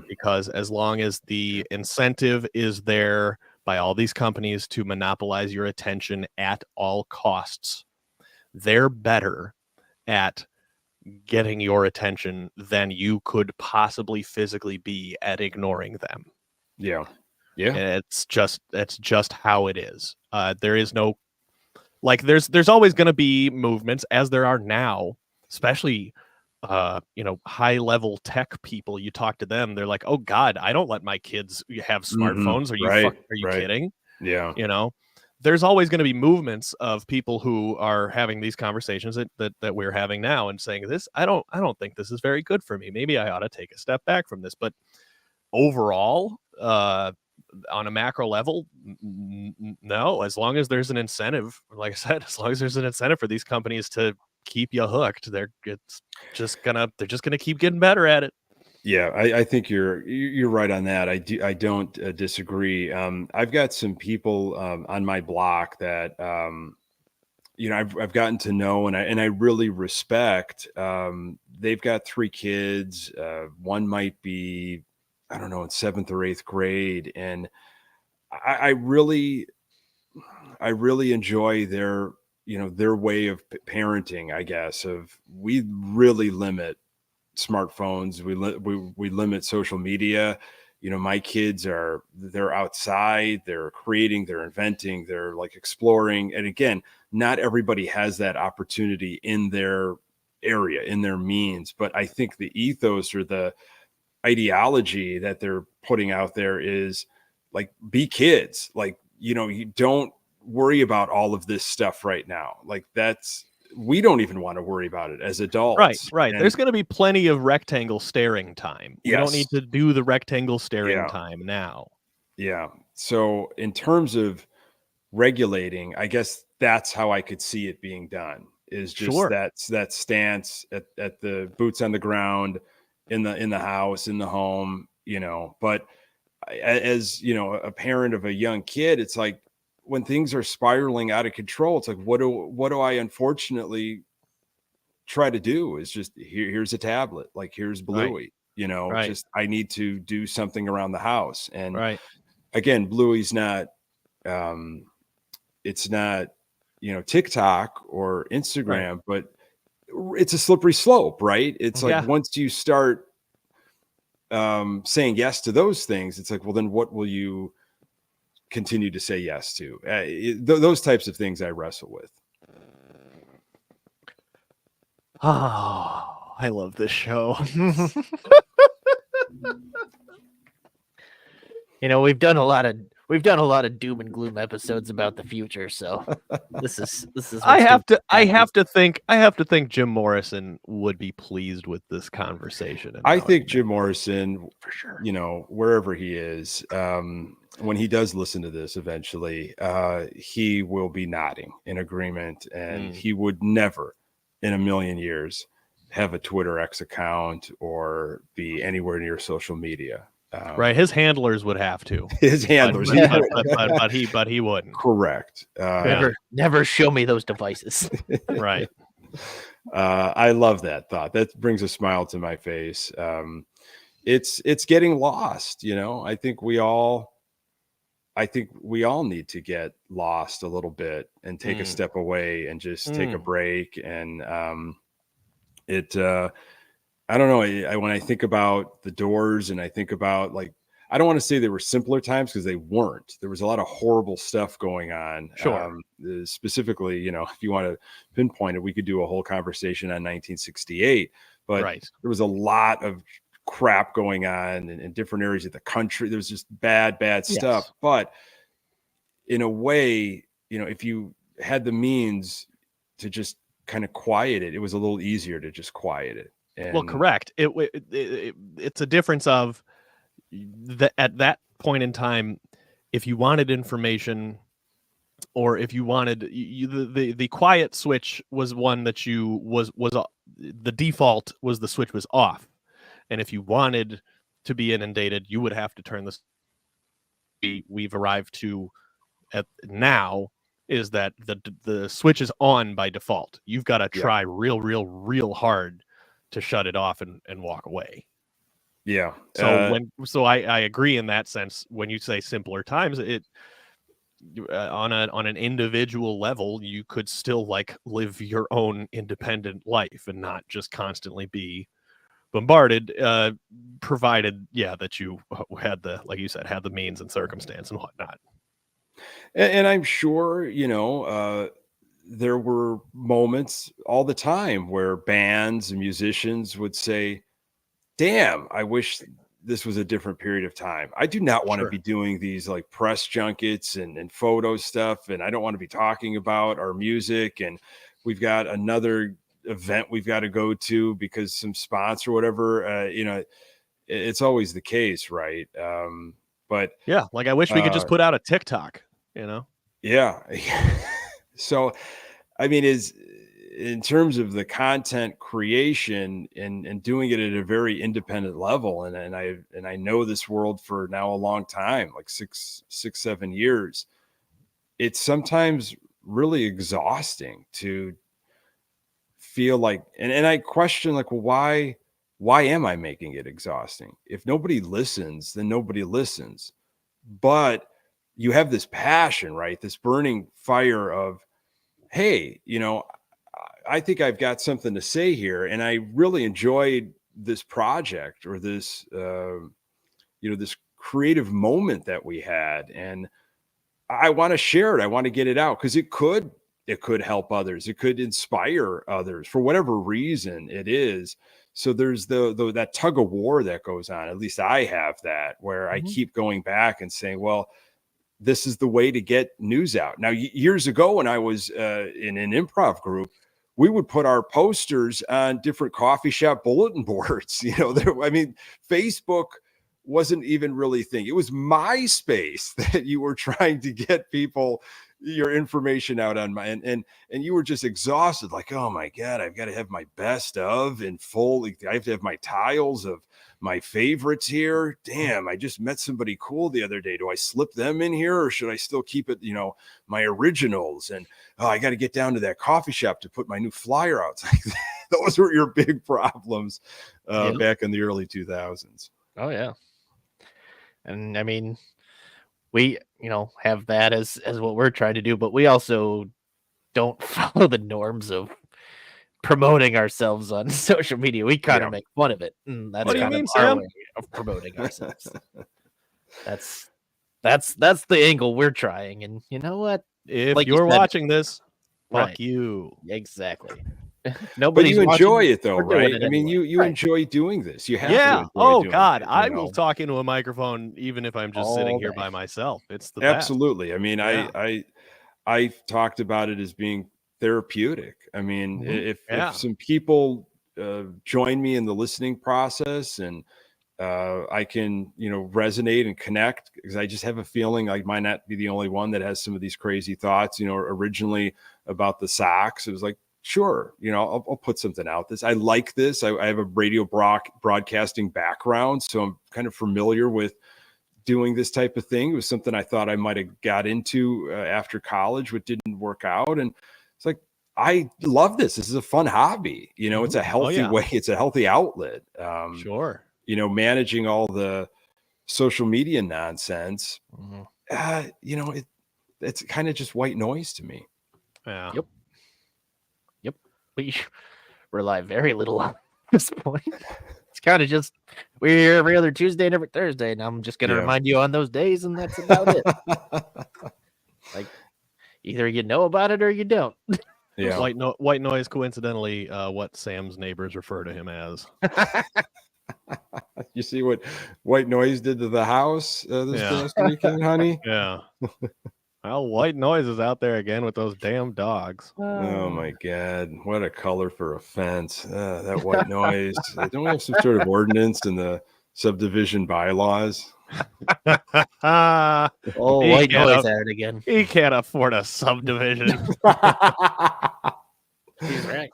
Because as long as the incentive is there by all these companies to monopolize your attention at all costs, they're better at getting your attention than you could possibly physically be at ignoring them. Yeah. That's just how it is. There is no, like, there's always going to be movements, as there are now, especially high level tech people. You talk to them, they're like, oh God, I don't let my kids have smartphones. Are you kidding? Yeah. There's always going to be movements of people who are having these conversations that we're having now and saying this, I don't think this is very good for me. Maybe I ought to take a step back from this. But overall, on a macro level, no, as long as there's an incentive, like I said, as long as there's an incentive for these companies to keep you hooked, they're just gonna keep getting better at it. Yeah, I think you're right on that. I don't disagree. I've got some people on my block that I've gotten to know, and I really respect. They've got 3 kids. One might be, I don't know, in 7th or 8th grade, and I really enjoy their way of parenting. I guess we really limit smartphones. We limit social media. My kids they're outside, they're creating, they're inventing, they're like exploring. And again, not everybody has that opportunity in their area, in their means. But I think the ethos or the ideology that they're putting out there is like, be kids. Like, you don't worry about all of this stuff right now. Like, we don't even want to worry about it as adults. Right. There's going to be plenty of rectangle staring time. You don't need to do the rectangle staring time now. Yeah. So in terms of regulating, I guess that's how I could see it being done, is just that stance at the boots on the ground, in the house, in the home, but as a parent of a young kid, it's like, when things are spiraling out of control, it's like, what do I unfortunately try to do is just, here's a tablet, like, here's Bluey, just, I need to do something around the house. And again, Bluey's not, it's not, TikTok or Instagram, but it's a slippery slope, right? It's like, once you start saying yes to those things, it's like, well, then what will you continue to say yes to? Those types of things I wrestle with. Oh, I love this show. We've done a lot of doom and gloom episodes about the future, so this is I have to think Jim Morrison would be pleased with this conversation. I think Jim Morrison, for sure, wherever he is, when he does listen to this eventually, he will be nodding in agreement, and he would never in a million years have a Twitter X account or be anywhere near social media. His handlers would have to. His handlers, but he wouldn't. Correct. Never show me those devices. Right. I love that thought. That brings a smile to my face. It's getting lost. I think we all need to get lost a little bit and take a step away and just take a break. And I don't know. When I think about the Doors, and I think about, like, I don't want to say they were simpler times, because they weren't. There was a lot of horrible stuff going on. Sure. Specifically, if you want to pinpoint it, we could do a whole conversation on 1968. But there was a lot of crap going on in different areas of the country. There was just bad stuff. But in a way, if you had the means to just kind of quiet it, it was a little easier to just quiet it. Well, correct. It's a difference of at that point in time, if you wanted information, or if you wanted the quiet switch was one that the default was the switch was off, and if you wanted to be inundated, you would have to turn this. We've arrived to now is that the switch is on by default. You've got to try real hard to shut it off and walk away. Yeah. So I agree in that sense. When you say simpler times, it on an individual level, you could still like live your own independent life and not just constantly be bombarded, provided that you had the, like you said, had the means and circumstance and whatnot. And I'm sure, there were moments all the time where bands and musicians would say, damn, I wish this was a different period of time. I do not want to be doing these like press junkets and photo stuff. And I don't want to be talking about our music. And we've got another event we've got to go to because some sponsor or whatever, it's always the case. Right. But yeah, like I wish we could just put out a TikTok, Yeah. So, I mean, in terms of the content creation and doing it at a very independent level, and I know this world for now a long time, like 7 years, it's sometimes really exhausting to feel like, and I question like, well, why am I making it exhausting? If nobody listens, then nobody listens. But you have this passion, right? This burning fire of, hey, I think I've got something to say here. And I really enjoyed this project or this, this creative moment that we had. And I want to share it. I want to get it out because it could help others. It could inspire others for whatever reason it is. So there's that tug of war that goes on. At least I have that where I keep going back and saying, well, this is the way to get news out. Now, years ago when I was in an improv group, we would put our posters on different coffee shop bulletin boards. Facebook wasn't even really a thing. It was MySpace that you were trying to get people your information out on and you were just exhausted. Like, oh my God, I've got to have my best of in full. I have to have my tiles of my favorites here. Damn, I just met somebody cool the other day. Do I slip them in here or should I still keep it, my originals? And I got to get down to that coffee shop to put my new flyer out. Those were your big problems back in the early 2000s. Oh yeah. And I mean, we, have that as what we're trying to do, but we also don't follow the norms of promoting ourselves on social media. We kind of make fun of it. And that's kind of our way of promoting ourselves. That's the angle we're trying. And you know what? If like you're watching this, fuck you. Exactly. But you enjoy it though, right? I mean, you enjoy doing this. You have to. Oh God, I will talk into a microphone even if I'm just sitting here by myself. It's the absolutely. best. I mean, I talked about it as being therapeutic. I mean, if some people join me in the listening process and I can, resonate and connect because I just have a feeling I might not be the only one that has some of these crazy thoughts. Originally about the Sox, it was like, sure, I'll put something out. I like this. I have a radio broadcasting background, so I'm kind of familiar with doing this type of thing. It was something I thought I might have got into after college, but didn't work out. And it's like, I love this. This is a fun hobby. It's a healthy way. It's a healthy outlet. Sure. Managing all the social media nonsense, it's kind of just white noise to me. Yeah. Yep. We rely very little on this point. It's kind of just we're here every other Tuesday and every Thursday, and I'm just gonna remind you on those days, and that's about it. Like either you know about it or you don't. Yeah. White noise, coincidentally, what Sam's neighbors refer to him as. You see what white noise did to the house this past weekend, honey? Yeah. Well, white noise is out there again with those damn dogs. Oh my God. What a color for a fence. That white noise. Don't we have some sort of ordinance in the subdivision bylaws? White noise at it again. He can't afford a subdivision. He's right.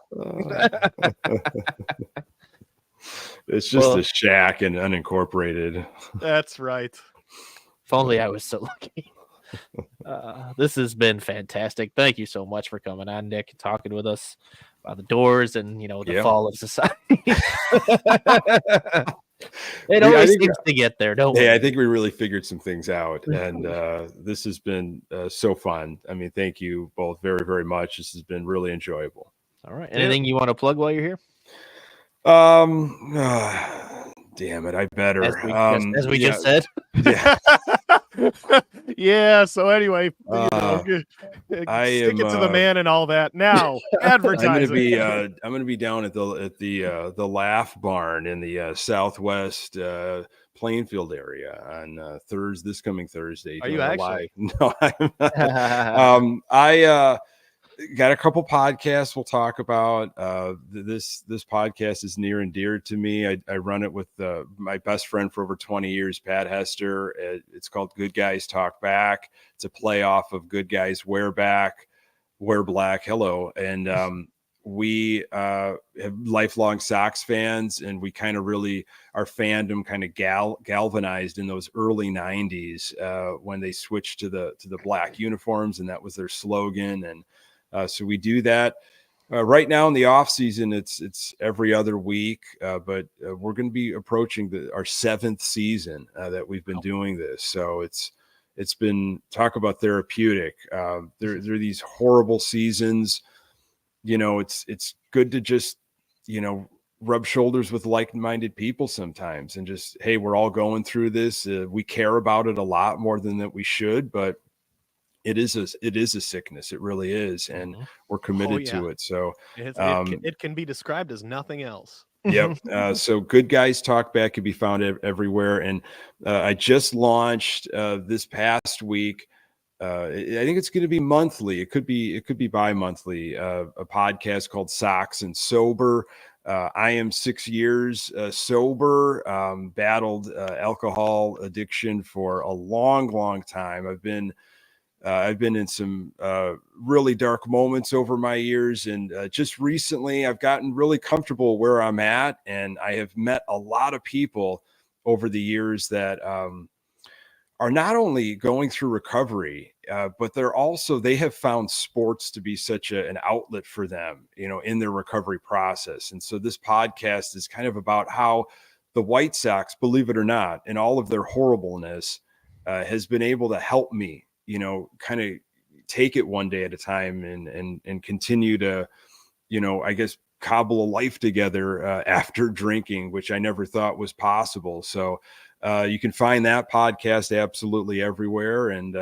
It's just a shack and unincorporated. That's right. If only I was so lucky. This has been fantastic. Thank you so much for coming on, Nick, and talking with us about the Doors and the fall of society. It always seems to get there, don't we? I think we really figured some things out, and this has been so fun. I mean, thank you both very, very much. This has been really enjoyable. All right. Anything you want to plug while you're here? Damn it, I better. As we just said. Yeah. Yeah. So anyway, stick it to the man and all that. Now, advertising. I'm gonna be down at the Laugh Barn in the Southwest Plainfield area on this coming Thursday. Are you actually? No, I'm not. I got a couple podcasts we'll talk about. This podcast is near and dear to me. I run it with my best friend for over 20 years, Pat Hester. It's called Good Guys Talk Back. It's a play off of Good Guys Wear Black. Hello. And we have lifelong Sox fans, and we kind of really, our fandom kind of galvanized in those early 90s when they switched to the black uniforms, and that was their slogan. And so we do that right now in the off season. It's every other week, but we're going to be approaching our 7th season that we've been doing this. So it's been, talk about therapeutic. There are these horrible seasons. It's good to just, rub shoulders with like-minded people sometimes, and just, hey, we're all going through this. We care about it a lot more than that we should, but it is a sickness. It really is. And we're committed to it. So it can be described as nothing else. Yep. So Good Guys Talk Back can be found everywhere. And I just launched this past week. I think it's going to be monthly. It could be bi-monthly, a podcast called Sox and Sober. I am 6 years sober, battled alcohol addiction for a long, long time. I've been in some really dark moments over my years, and just recently I've gotten really comfortable where I'm at, and I have met a lot of people over the years that are not only going through recovery, but they have found sports to be such an outlet for them, in their recovery process. And so this podcast is kind of about how the White Sox, believe it or not, in all of their horribleness, has been able to help me, kind of take it one day at a time and continue to, I guess, cobble a life together after drinking, which I never thought was possible. So you can find that podcast absolutely everywhere. And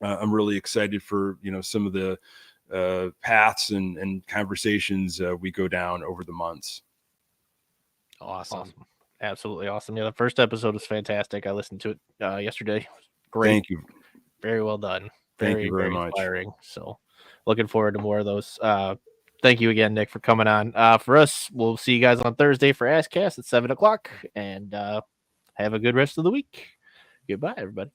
I'm really excited for, some of the paths and conversations we go down over the months. Awesome. Absolutely awesome. Yeah, the first episode was fantastic. I listened to it yesterday. Great. Thank you. Very well done. Thank you very much. Inspiring. So looking forward to more of those. Thank you again, Nick, for coming on. For us, we'll see you guys on Thursday for AskCast at 7:00, and have a good rest of the week. Goodbye, everybody.